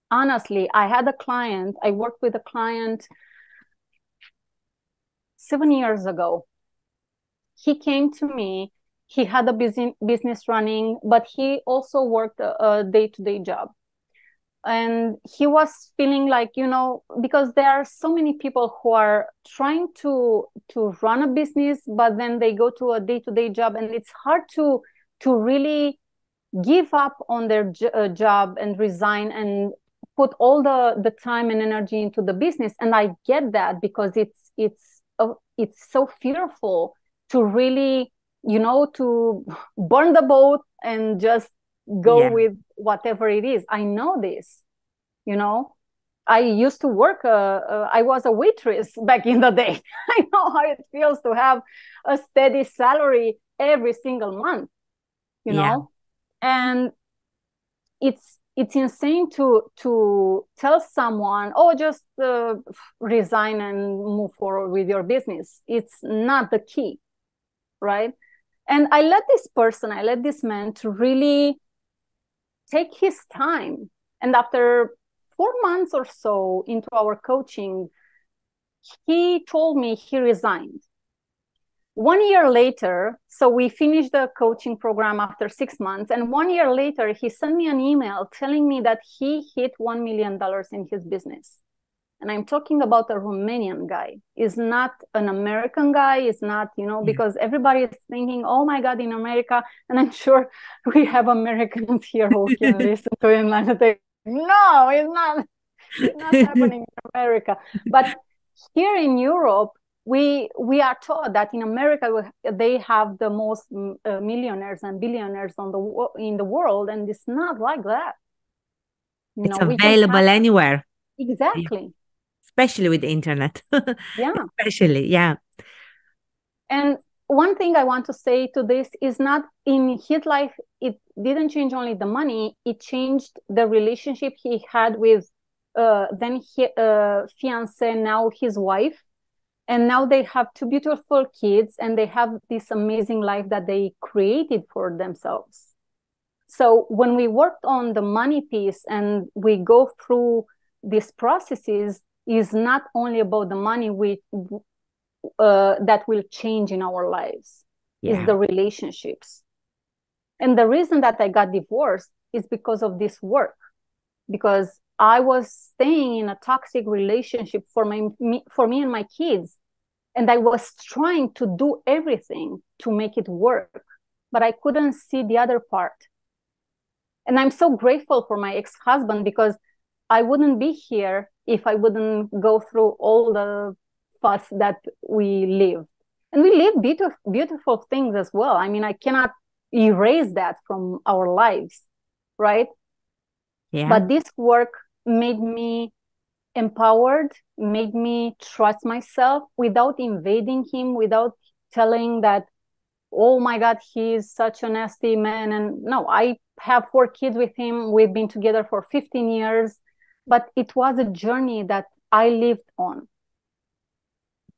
Honestly, I worked with a client 7 years ago. He came to me, he had a business running, but he also worked a day-to-day job. And he was feeling like, you know, because there are so many people who are trying to run a business, but then they go to a day-to-day job, and it's hard to really give up on their job and resign and put all the time and energy into the business. And I get that, because it's so fearful to really, you know, to burn the boat and just go with whatever it is. I know this, you know. I used to work, I was a waitress back in the day. I know how it feels to have a steady salary every single month, you know. And it's insane to tell someone, oh, just resign and move forward with your business. It's not the key, right? And I let this man to really take his time. And after 4 months or so into our coaching, he told me he resigned. 1 year later, so we finished the coaching program after 6 months, and 1 year later, he sent me an email telling me that he hit $1 million in his business. And I'm talking about a Romanian guy. Is not an American guy. Is not, you know, because everybody is thinking, oh my God, in America. And I'm sure we have Americans here who can listen to him and say, no, it's not happening in America. But here in Europe, we are taught that in America they have the most millionaires and billionaires in the world, and it's not like that. It's available anywhere. Exactly. Especially with the internet. Yeah. Especially, yeah. And one thing I want to say to this is, not in his life, it didn't change only the money, it changed the relationship he had with then fiance, now his wife. And now they have two beautiful kids, and they have this amazing life that they created for themselves. So when we worked on the money piece and we go through these processes, is not only about the money that will change in our lives. Is the relationships. And the reason that I got divorced is because of this work, because I was staying in a toxic relationship for me and my kids. And I was trying to do everything to make it work, but I couldn't see the other part. And I'm so grateful for my ex-husband, because I wouldn't be here if I wouldn't go through all the fuss that we lived. And we lived beautiful things as well. I mean, I cannot erase that from our lives, right? Yeah. But this work made me empowered, made me trust myself without invading him, without telling that, oh my God, he's such a nasty man. And no, I have 4 kids with him. We've been together for 15 years, but it was a journey that I lived on.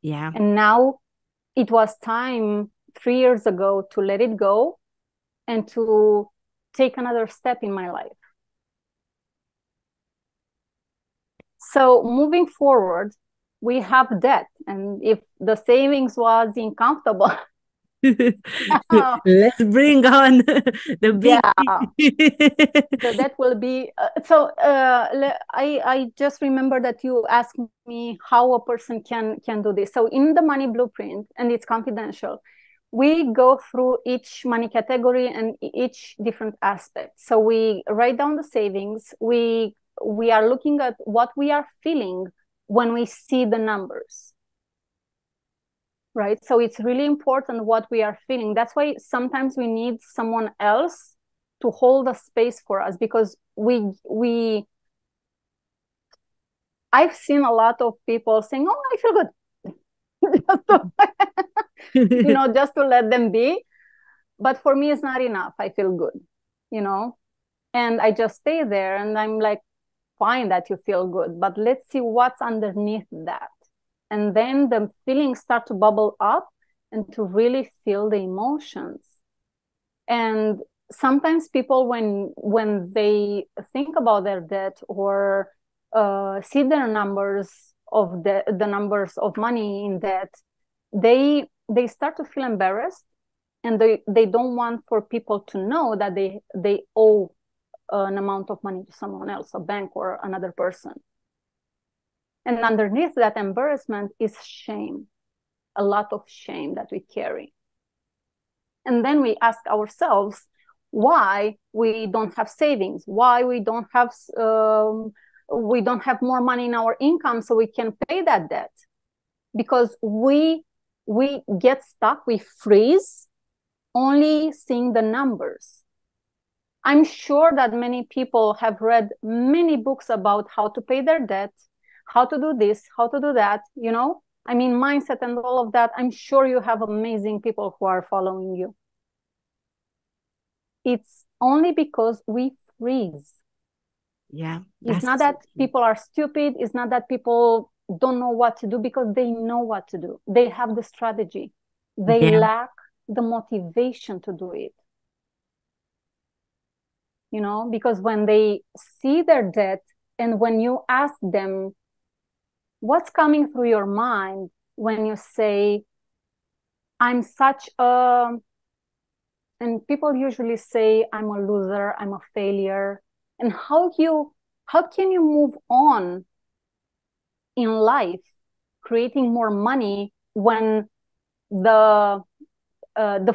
Yeah. And now it was time 3 years ago to let it go and to take another step in my life. So moving forward, we have debt. And if the savings was uncomfortable, let's bring on the big. So that will be I just remember that you asked me how a person can do this. So in the money blueprint, and it's confidential, we go through each money category and each different aspect. So we write down the savings. We are looking at what we are feeling when we see the numbers. Right? So it's really important what we are feeling. That's why sometimes we need someone else to hold a space for us, because I've seen a lot of people saying, oh, I feel good. Just to let them be. But for me, it's not enough. I feel good, and I just stay there, and I'm like, fine that you feel good, but let's see what's underneath that. And then the feelings start to bubble up and to really feel the emotions. And sometimes people, when they think about their debt or see their numbers of the numbers of money in debt, they start to feel embarrassed, and they don't want for people to know that they owe an amount of money to someone else, a bank or another person. And underneath that embarrassment is shame, a lot of shame that we carry. And then we ask ourselves why we don't have savings, why we don't have more money in our income so we can pay that debt. Because we get stuck, we freeze, only seeing the numbers. I'm sure that many people have read many books about how to pay their debt, how to do this, how to do that, you know? I mean, mindset and all of that. I'm sure you have amazing people who are following you. It's only because we freeze. Yeah. It's not that people are stupid. It's not that people don't know what to do, because they know what to do. They have the strategy. They lack the motivation to do it. You know, because when they see their debt, and when you ask them, what's coming through your mind when you say, I'm such a, and people usually say, I'm a loser, I'm a failure. And how can you move on in life, creating more money, when the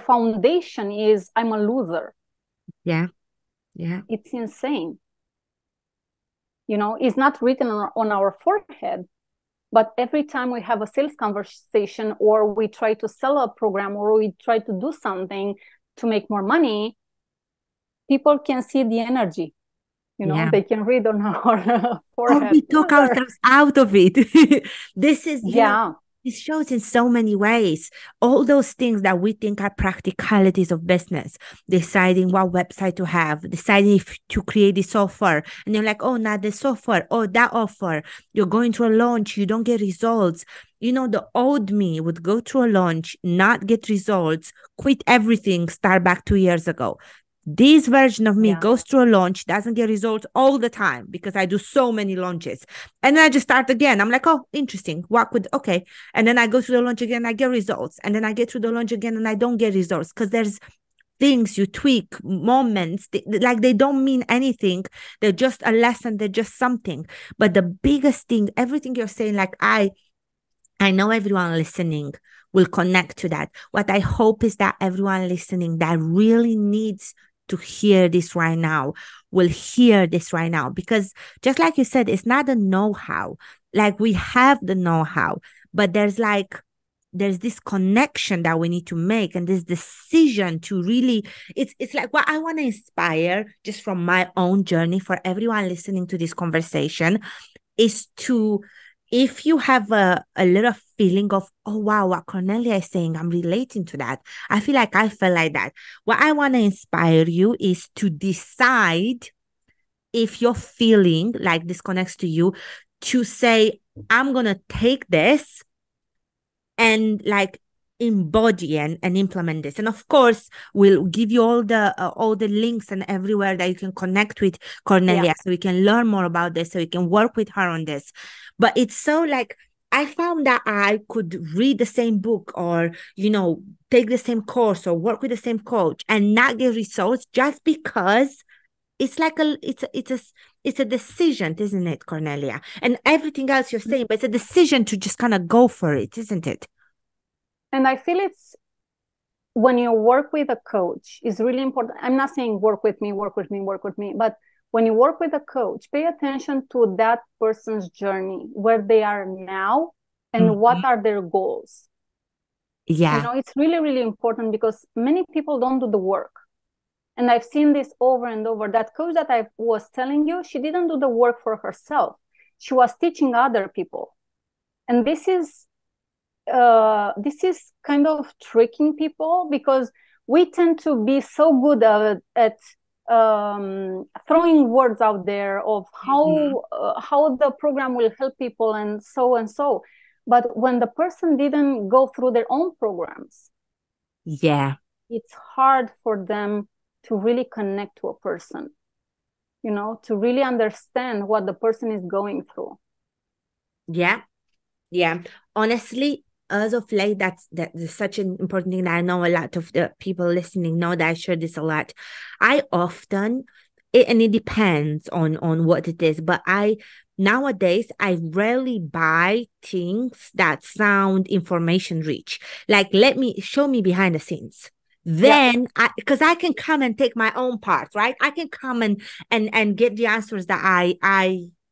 foundation is, I'm a loser? Yeah. It's insane. You know, it's not written on our forehead, but every time we have a sales conversation, or we try to sell a program, or we try to do something to make more money, people can see the energy. You know, they can read on our forehead. We talk ourselves out of it. This is, you know, it shows in so many ways. All those things that we think are practicalities of business, deciding what website to have, deciding if to create this offer. And you're like, oh, not this offer, oh, that offer. You're going through a launch, you don't get results. You know, the old me would go through a launch, not get results, quit everything, start back 2 years ago. This version of me goes through a launch, doesn't get results all the time because I do so many launches. And then I just start again. I'm like, oh, interesting. Okay. And then I go through the launch again, I get results. And then I get through the launch again and I don't get results, because there's things you tweak, moments, like they don't mean anything. They're just a lesson. They're just something. But the biggest thing, everything you're saying, like I know everyone listening will connect to that. What I hope is that everyone listening that really needs to hear this right now will hear this right now, because just like you said, it's not a know-how. Like, we have the know-how, but there's this connection that we need to make, and this decision to really, it's like what I want to inspire just from my own journey for everyone listening to this conversation is to, if you have a little feeling of, oh, wow, what Cornelia is saying, I'm relating to that. I feel like I felt like that. What I want to inspire you is to decide, if you're feeling like this connects to you, to say, I'm going to take this and like embody and implement this. And of course, we'll give you all the links and everywhere that you can connect with Cornelia, so we can learn more about this, so we can work with her on this. But it's so like, I found that I could read the same book, or, you know, take the same course, or work with the same coach and not get results, just because it's like it's a decision, isn't it, Cornelia? And everything else you're saying, but it's a decision to just kind of go for it, isn't it? And I feel it's, when you work with a coach, is really important. I'm not saying work with me, but when you work with a coach, pay attention to that person's journey, where they are now, and what are their goals. Yeah. You know, it's really, really important, because many people don't do the work. And I've seen this over and over. That coach that I was telling you, she didn't do the work for herself. She was teaching other people. And this is kind of tricking people, because we tend to be so good at throwing words out there of how the program will help people and so and so. But when the person didn't go through their own programs, Yeah. it's hard for them to really connect to a person, you know, to really understand what the person is going through. Yeah. Yeah. Honestly, as of late, that's such an important thing that I know a lot of the people listening know that I share this a lot. I often and it depends on what it is, but I nowadays I rarely buy things that sound information rich. Like let me show me behind the scenes. Yeah. Then I because I can come and take my own part, right? I can come and get the answers that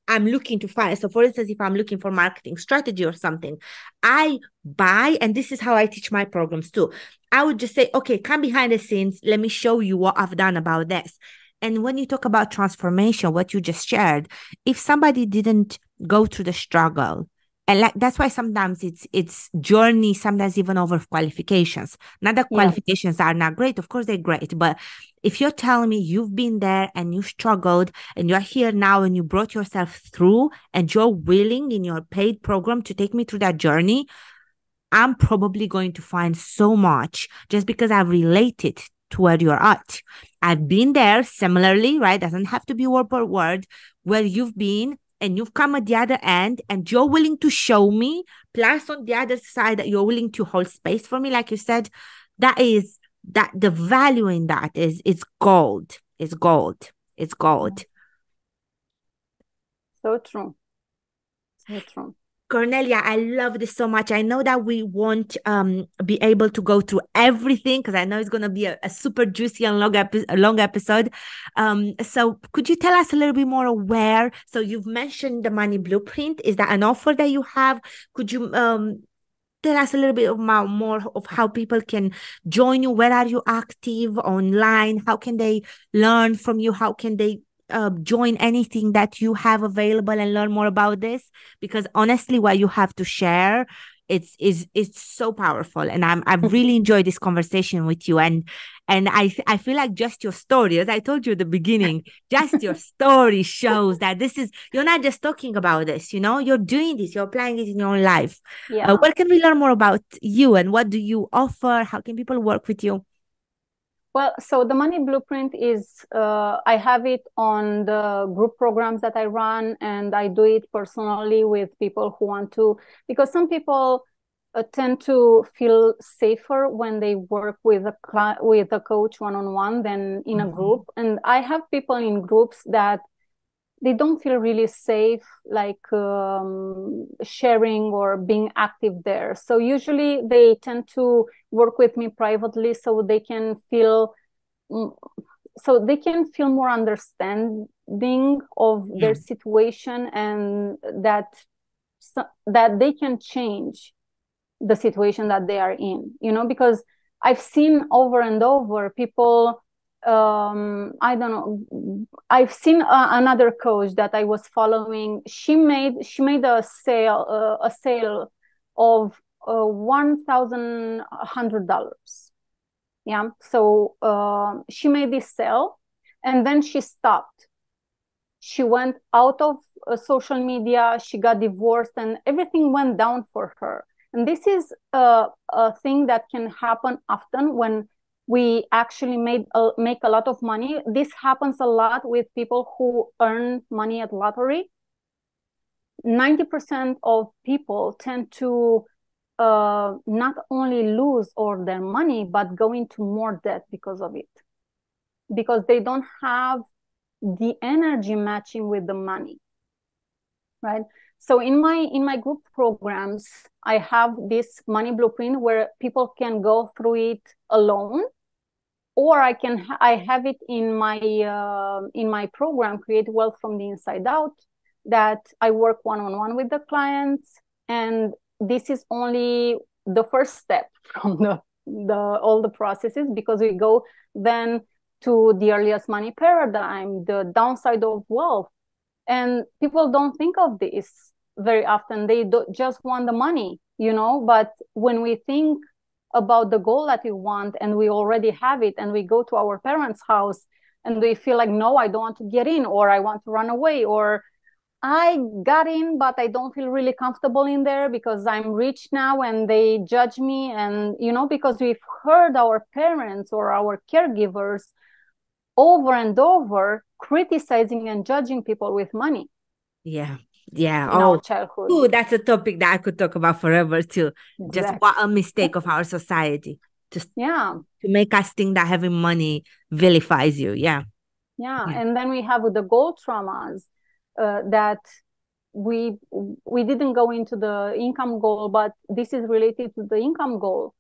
I'm looking to find. So, for instance, if I'm looking for marketing strategy or something, I buy, and this is how I teach my programs too. I would just say, okay, come behind the scenes. Let me show you what I've done about this. And when you talk about transformation, what you just shared, if somebody didn't go through the struggle, and like that's why sometimes it's journey, sometimes even over qualifications. Not that Yeah. qualifications are not great, of course they're great, but if you're telling me you've been there and you struggled and you're here now and you brought yourself through and you're willing in your paid program to take me through that journey, I'm probably going to find so much just because I've related to where you're at. I've been there similarly, right? Doesn't have to be word per word where you've been and you've come at the other end and you're willing to show me. Plus, on the other side, that you're willing to hold space for me, like you said, that is that the value in that is it's gold. It's gold. It's gold. So true. So true. Cornelia, I love this so much. I know that we won't be able to go through everything because I know it's going to be a super juicy and long episode. So could you tell us a little bit more where? So you've mentioned the Money Blueprint. Is that an offer that you have? Could you tell us a little bit more of how people can join you? Where are you active online? How can they learn from you? How can they join anything that you have available and learn more about this? Because honestly, what you have to share, it's so powerful, and I've really enjoyed this conversation with you, and I feel like just your story, as I told you at the beginning, just your story shows that this is you're not just talking about this, you're doing this, you're applying it in your own life. Yeah. Where can we learn more about you and what do you offer? How can people work with you? Well, so the Money Blueprint is, I have it on the group programs that I run, and I do it personally with people who want to, because some people tend to feel safer when they work with a coach one-on-one than in a group. And I have people in groups that they don't feel really safe, like sharing or being active there. So usually they tend to work with me privately so they can feel more understanding of their situation, and that they can change the situation that they are in, because I've seen over and over people, I don't know, I've seen another coach that I was following. She made a sale of $1,100. Yeah. So she made this sale, and then she stopped. She went out of social media. She got divorced, and everything went down for her. And this is a thing that can happen often when we actually make a lot of money. This happens a lot with people who earn money at lottery. 90% of people tend to not only lose all their money, but go into more debt because of it, because they don't have the energy matching with the money, right? So in my group programs, I have this Money Blueprint where people can go through it alone, or I have it in my program, Create Wealth from the Inside Out, that I work one-on-one with the clients. And this is only the first step from all the processes, because we go then to the earliest money paradigm, the downside of wealth. And people don't think of this very often. They just want the money, but when we think about the goal that we want and we already have it, and we go to our parents' house, and they feel like, no, I don't want to get in, or I want to run away, or I got in, but I don't feel really comfortable in there because I'm rich now and they judge me. And, because we've heard our parents or our caregivers over and over criticizing and judging people with money. Yeah. Yeah. In our childhood. Ooh, that's a topic that I could talk about forever too. Exactly. Just what a mistake of our society. Just to make us think that having money vilifies you. Yeah. And then we have the goal traumas that we didn't go into the income goal, but this is related to the income goal.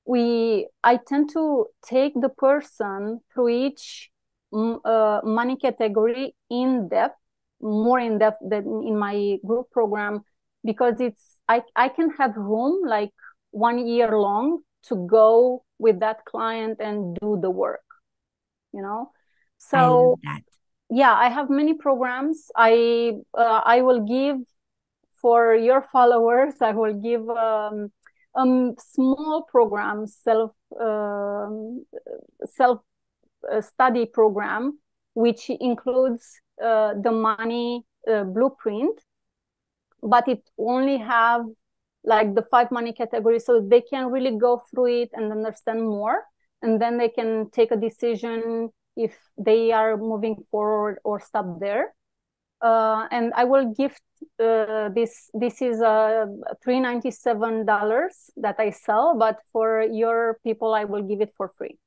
I tend to take the person through each money category more in depth than in my group program, because I can have room like 1 year long to go with that client and do the work, So I love that. Yeah, I have many programs. I will give for your followers. I will give small programs, self study program, which includes the money blueprint, but it only have like the 5 money categories, so they can really go through it and understand more, and then they can take a decision if they are moving forward or stop there. And I will gift this is $397 that I sell, but for your people I will give it for free.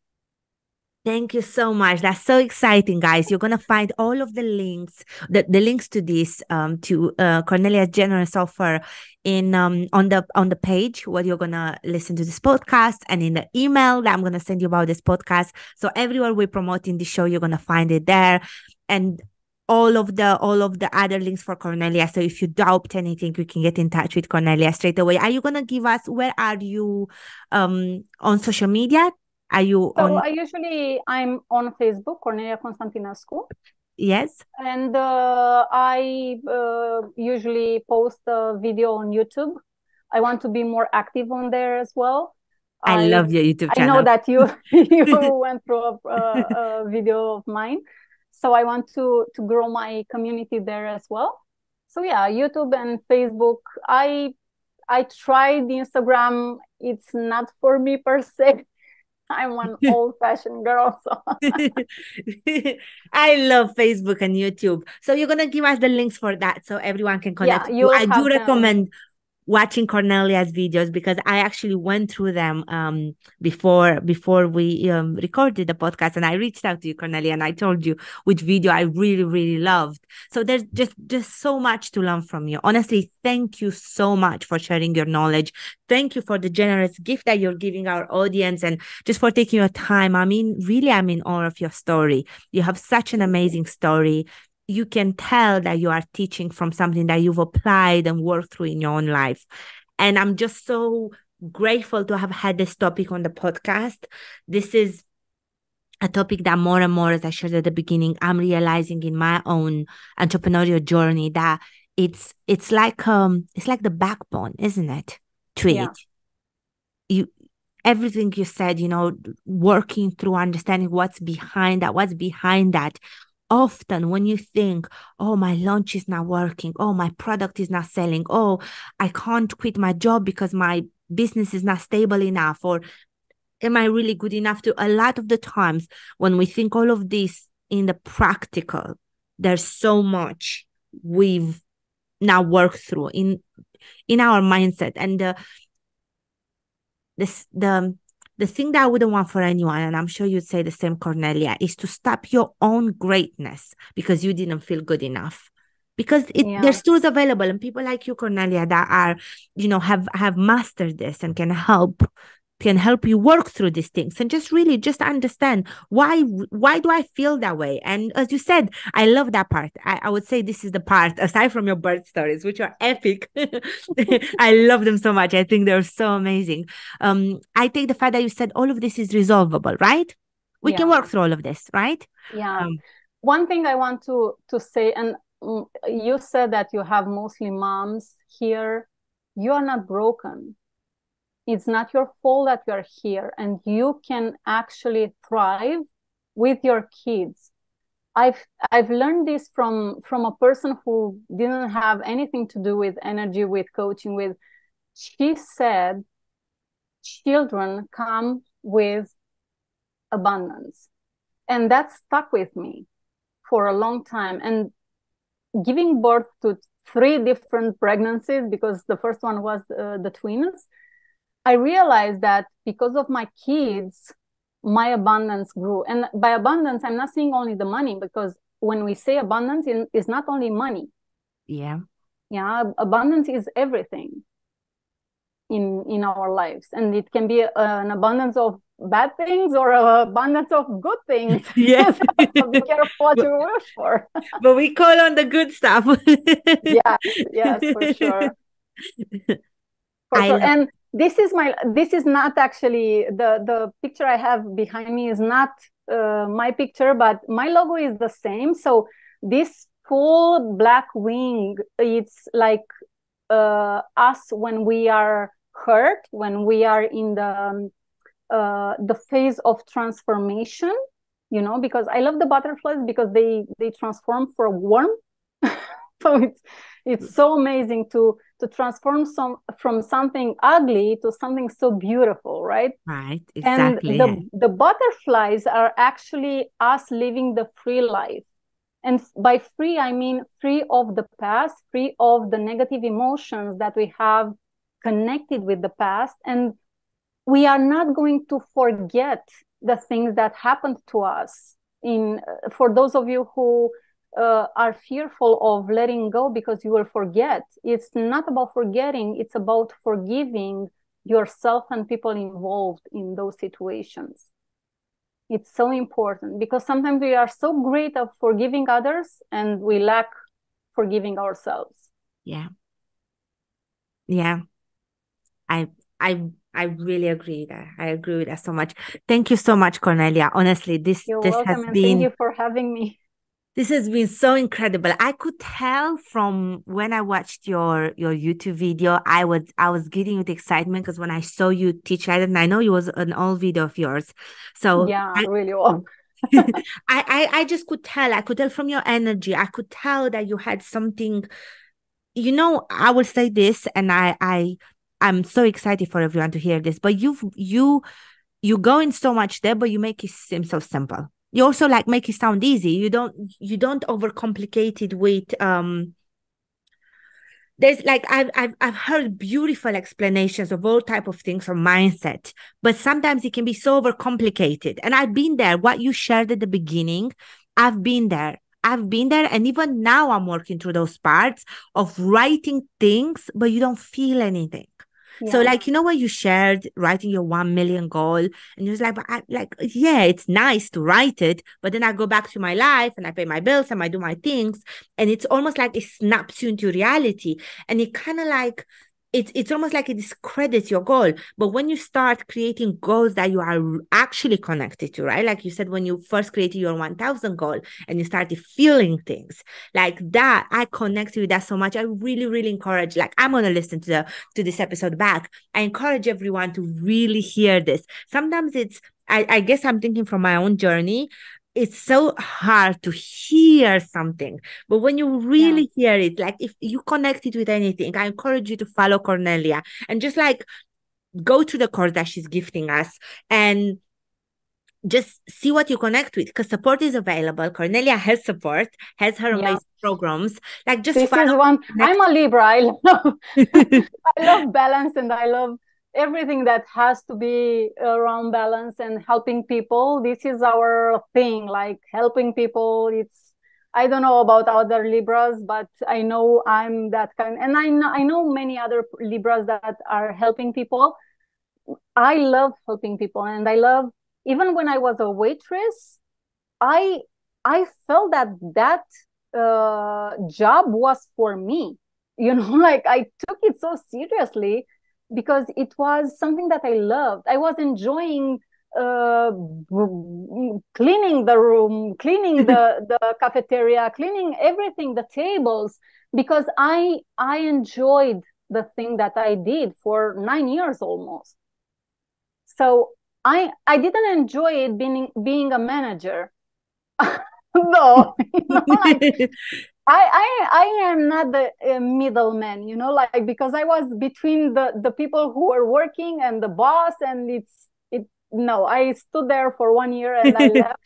Thank you so much. That's so exciting, guys. You're going to find all of the links, the links to this, to Cornelia's generous offer in on the page where you're going to listen to this podcast, and in the email that I'm going to send you about this podcast. So everywhere we're promoting the show, you're going to find it there. And all of the other links for Cornelia. So if you doubt anything, you can get in touch with Cornelia straight away. Are you going to give us, where are you on social media? Are you on? I'm on Facebook, Cornelia Constantinescu. Yes. And I usually post a video on YouTube. I want to be more active on there as well. I love your YouTube channel. I know that you went through a video of mine. So I want to grow my community there as well. So yeah, YouTube and Facebook. I tried Instagram. It's not for me per se. I'm an old-fashioned girl. So I love Facebook and YouTube. So you're gonna give us the links for that so everyone can connect. Yeah, I do recommend watching Cornelia's videos, because I actually went through them before we recorded the podcast, and I reached out to you, Cornelia, and I told you which video I really, really loved. So there's just so much to learn from you. Honestly, thank you so much for sharing your knowledge. Thank you for the generous gift that you're giving our audience, and just for taking your time. I mean, really, I'm in awe of your story. You have such an amazing story. You can tell that you are teaching from something that you've applied and worked through in your own life. And I'm just so grateful to have had this topic on the podcast. This is a topic that more and more, as I shared at the beginning, I'm realizing in my own entrepreneurial journey that it's like the backbone, isn't it? To it. Everything you said, working through understanding what's behind that. Often when you think, oh, my launch is not working, oh, my product is not selling, oh, I can't quit my job because my business is not stable enough, or am I really good enough to? A lot of the times when we think all of this in the practical, there's so much we've now worked through in our mindset. And the thing that I wouldn't want for anyone, and I'm sure you'd say the same, Cornelia, is to stop your own greatness because you didn't feel good enough. Because there's tools available, and people like you, Cornelia, that are, have mastered this and can help you work through these things, and just understand why do I feel that way. And as you said, I love that part. I would say this is the part, aside from your birth stories, which are epic. I love them so much. I think they're so amazing. I take the fact that you said all of this is resolvable, right? We can work through all of this, right? Yeah. One thing I want to say, and you said that you have mostly moms here. You are not broken. It's not your fault that you're here, and you can actually thrive with your kids. I've learned this from a person who didn't have anything to do with energy, with coaching, with. She said children come with abundance, and that stuck with me for a long time. And giving birth to 3 different pregnancies, because the first one was the twins, I realized that because of my kids, my abundance grew. And by abundance, I'm not saying only the money, because when we say abundance, it's not only money. Yeah. Yeah, abundance is everything in our lives, and it can be an abundance of bad things or an abundance of good things. Yeah. So be careful what but, you wish for. but we call on the good stuff. Yes, yes, for sure. For I sure. love. And this is not actually the picture I have behind me is not my picture, but my logo is the same. So this full black wing, it's like us when we are hurt, when we are in the phase of transformation, because I love the butterflies because they transform for warm. So it's so amazing to transform from something ugly to something so beautiful, right? Right, And exactly. Yeah. the butterflies are actually us living the free life. And by free, I mean free of the past, free of the negative emotions that we have connected with the past. And we are not going to forget the things that happened to us. For those of you who are fearful of letting go because you will forget, it's not about forgetting, it's about forgiving yourself and people involved in those situations. It's so important because sometimes we are so great at forgiving others and we lack forgiving ourselves. Yeah. Yeah. I I I really agree with that. I agree with that so much. Thank you so much, Cornelia. Honestly, You're welcome, and thank you for having me. this has been so incredible. I could tell from when I watched your YouTube video, I was getting with excitement because when I saw you teach that, and I know it was an old video of yours. So Yeah, really well. I just could tell. I could tell from your energy. I could tell that you had something. I will say this, and I'm so excited for everyone to hear this. But you go in so much there, but you make it seem so simple. You also like make it sound easy. You don't overcomplicate it with there's like I've heard beautiful explanations of all type of things from mindset, but sometimes it can be so overcomplicated. And I've been there. What you shared at the beginning, I've been there. I've been there, and even now I'm working through those parts of writing things, but you don't feel anything. So, Yeah. like, what you shared, writing your 1 million goal, and you was like, but yeah, it's nice to write it, but then I go back to my life and I pay my bills and I do my things, and it's almost like it snaps you into reality, and it kind of like it's almost like it discredits your goal. But when you start creating goals that you are actually connected to, right? Like you said, when you first created your 1,000 goal and you started feeling things like that, I connected with that so much. I really, really encourage, like, I'm going to listen to this episode back. I encourage everyone to really hear this. Sometimes I guess I'm thinking from my own journey, it's so hard to hear something, but when you really hear it, like if you connect it with anything, I encourage you to follow Cornelia and just like go to the course that she's gifting us and just see what you connect with, because support is available. Cornelia has support, has her Yeah. amazing programs. Like just This follow, is one. I'm connect. a Libra. I love I love balance, and I love everything that has to be around balance and helping people. This is our thing, like helping people. I don't know about other Libras, but I know I'm that kind, and I know many other Libras that are helping people. I love helping people, and I love, even when I was a waitress, I I felt that job was for me. Like I took it so seriously because it was something that I loved. I was enjoying cleaning the room, cleaning the cafeteria, cleaning everything, the tables, because I enjoyed the thing that I did for 9 years almost. So I didn't enjoy it being a manager. No, like I am not the middleman, like, because I was between the people who were working and the boss, and no, I stood there for 1 year and I left.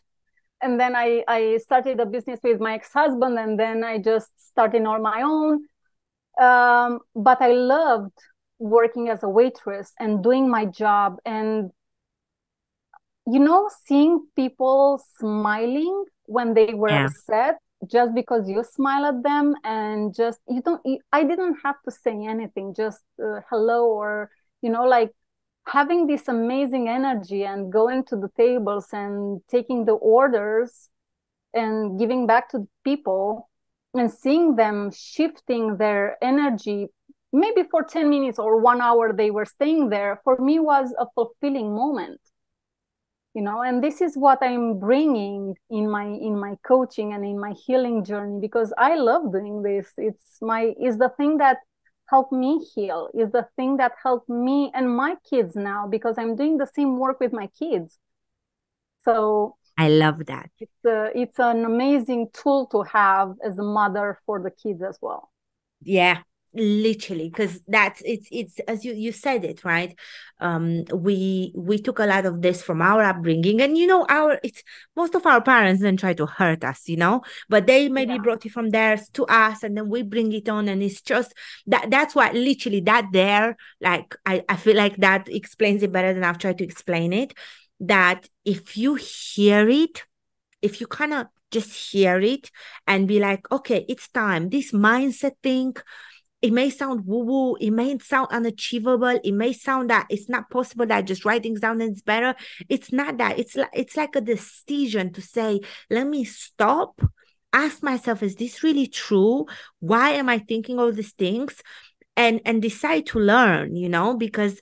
And then I started a business with my ex-husband, and then I just started on my own. But I loved working as a waitress and doing my job, and seeing people smiling when they were Yeah, upset, just because you smile at them, and just I didn't have to say anything, just hello, or like having this amazing energy and going to the tables and taking the orders and giving back to the people, and seeing them shifting their energy, maybe for 10 minutes or 1 hour they were staying there, for me was a fulfilling moment. And this is what I'm bringing in my coaching and in my healing journey, because I love doing this. Is the thing that helped me heal, is the thing that helped me and my kids now, because I'm doing the same work with my kids. So I love that. it's an amazing tool to have as a mother for the kids as well. Yeah, literally, because it's as you said it, right. We took a lot of this from our upbringing, and our it's most of our parents didn't try to hurt us, but they maybe brought it from theirs to us, and then we bring it on, and it's just that's why literally that there, like I feel like that explains it better than I've tried to explain it. That if you hear it, if you kind of just hear it and be like, okay, it's time. This mindset thing, it may sound woo-woo, it may sound unachievable, it may sound that it's not possible, that just write things down and it's better. It's not that. It's like a decision to say, let me stop, ask myself, is this really true? Why am I thinking all these things? And decide to learn, because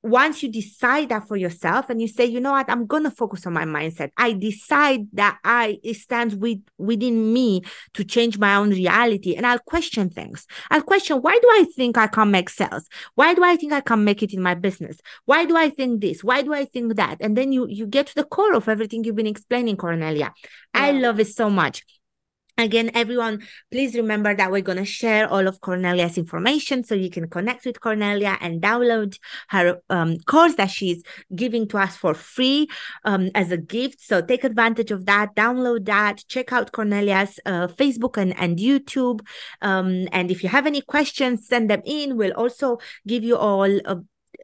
once you decide that for yourself and you say, you know what, I'm going to focus on my mindset. I decide that it stands within me to change my own reality. And I'll question things. I'll question, why do I think I can't make sales? Why do I think I can't make it in my business? Why do I think this? Why do I think that? And then you get to the core of everything you've been explaining, Cornelia. I love it so much. Again, everyone, please remember that we're going to share all of Cornelia's information so you can connect with Cornelia and download her course that she's giving to us for free as a gift. So take advantage of that, download that, check out Cornelia's Facebook and YouTube. And if you have any questions, send them in. We'll also give you all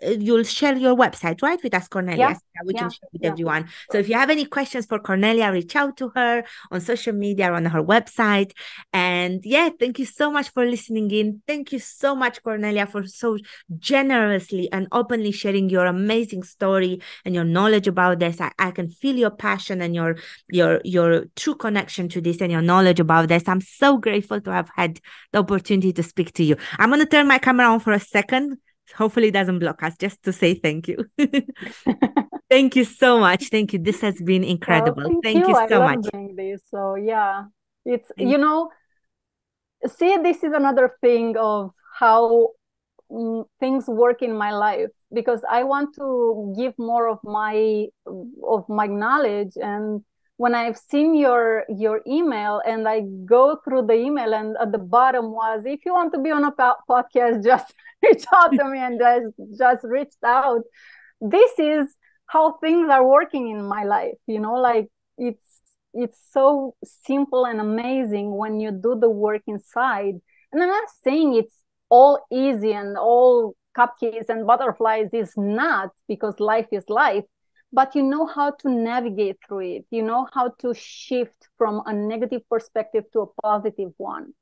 you'll share your website, right, with us, Cornelia, so that we can share with everyone. So if you have any questions for Cornelia, reach out to her on social media or on her website. And thank you so much for listening in. Thank you so much, Cornelia, for so generously and openly sharing your amazing story and your knowledge about this. I can feel your passion and your true connection to this and your knowledge about this. I'm so grateful to have had the opportunity to speak to you. I'm going to turn my camera on for a second. Hopefully it doesn't block us, just to say thank you. Thank you so much. Thank you. This has been incredible. Well, thank you so I much. love doing this. So it's, see, this is another thing of how things work in my life, because I want to give more of my knowledge. And when I've seen your email and I go through the email, and at the bottom was, if you want to be on a podcast, just reach out to me, and just reached out. This is how things are working in my life, like it's so simple and amazing when you do the work inside. And I'm not saying it's all easy and all cupcakes and butterflies. Is not, because life is life, but you know how to navigate through it. You know how to shift from a negative perspective to a positive one,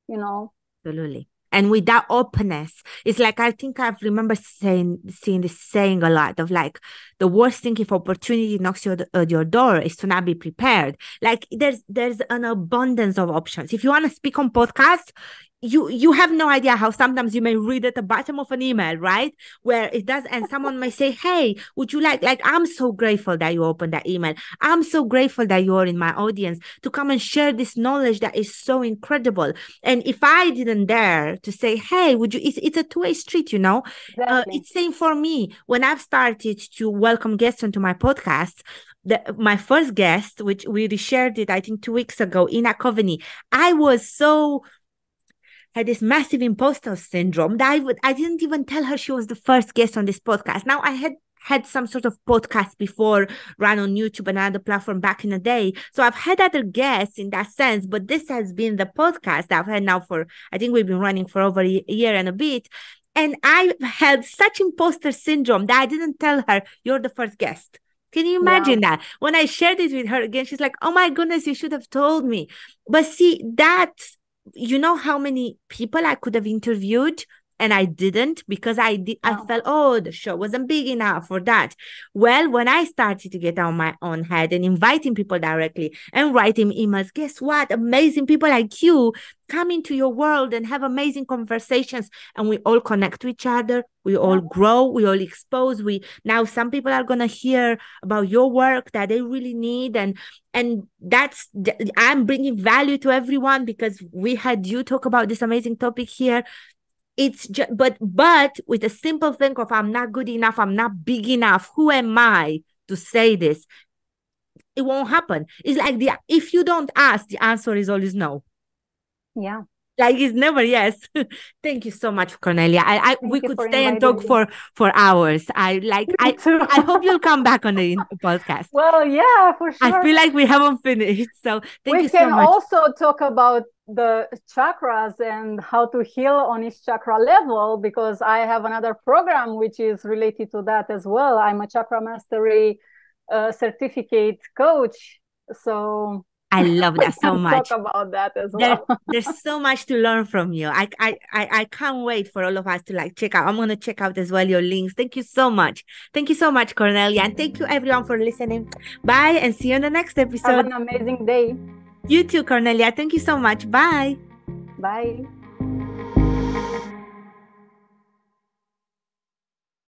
Absolutely. And with that openness, it's like, I think I've remember seeing this saying a lot of like, the worst thing if opportunity knocks your door is to not be prepared. Like there's an abundance of options. If you want to speak on podcasts, you have no idea how sometimes you may read at the bottom of an email, right? Where it does, and someone may say, hey, would you like, I'm so grateful that you opened that email. I'm so grateful that you're in my audience to come and share this knowledge that is so incredible. And if I didn't dare to say, hey, would you, it's a two-way street, Exactly. It's same for me. When I've started to welcome guests onto my podcast, my first guest, which we reshared it, I think 2 weeks ago, Ina Coveney, I had this massive imposter syndrome that I didn't even tell her she was the first guest on this podcast. Now, I had some sort of podcast before, run on YouTube and another platform back in the day. So I've had other guests in that sense, but this has been the podcast that I've had now for, I think we've been running for over a year and a bit. And I had such imposter syndrome that I didn't tell her, you're the first guest. Can you imagine that? When I shared it with her again, she's like, oh my goodness, you should have told me. But see, you know how many people I could have interviewed and I didn't because I felt, oh, the show wasn't big enough for that. Well, when I started to get on my own head and inviting people directly and writing emails, guess what? Amazing people like you come into your world and have amazing conversations, and we all connect to each other. We all grow, we all expose. Now some people are going to hear about your work that they really need. And I'm bringing value to everyone because we had you talk about this amazing topic here. It's just, but with a simple thing of I'm not good enough, I'm not big enough. Who am I to say this? It won't happen. It's like if you don't ask, the answer is always no. Yeah. Like it's never yes. Thank you so much, Cornelia. We could stay and talk for hours. I hope you'll come back on the podcast. Well, yeah, for sure. I feel like we haven't finished. So thank you so much. We can also talk about the chakras and how to heal on each chakra level, because I have another program which is related to that as well. I'm a chakra mastery certificate coach. So I love that so much. Talk about that as well. There's so much to learn from you. I can't wait for all of us to check out. I'm going to check out as well your links. Thank you so much. Thank you so much, Cornelia. And thank you everyone for listening. Bye and see you in the next episode. Have an amazing day. You too, Cornelia. Thank you so much. Bye. Bye.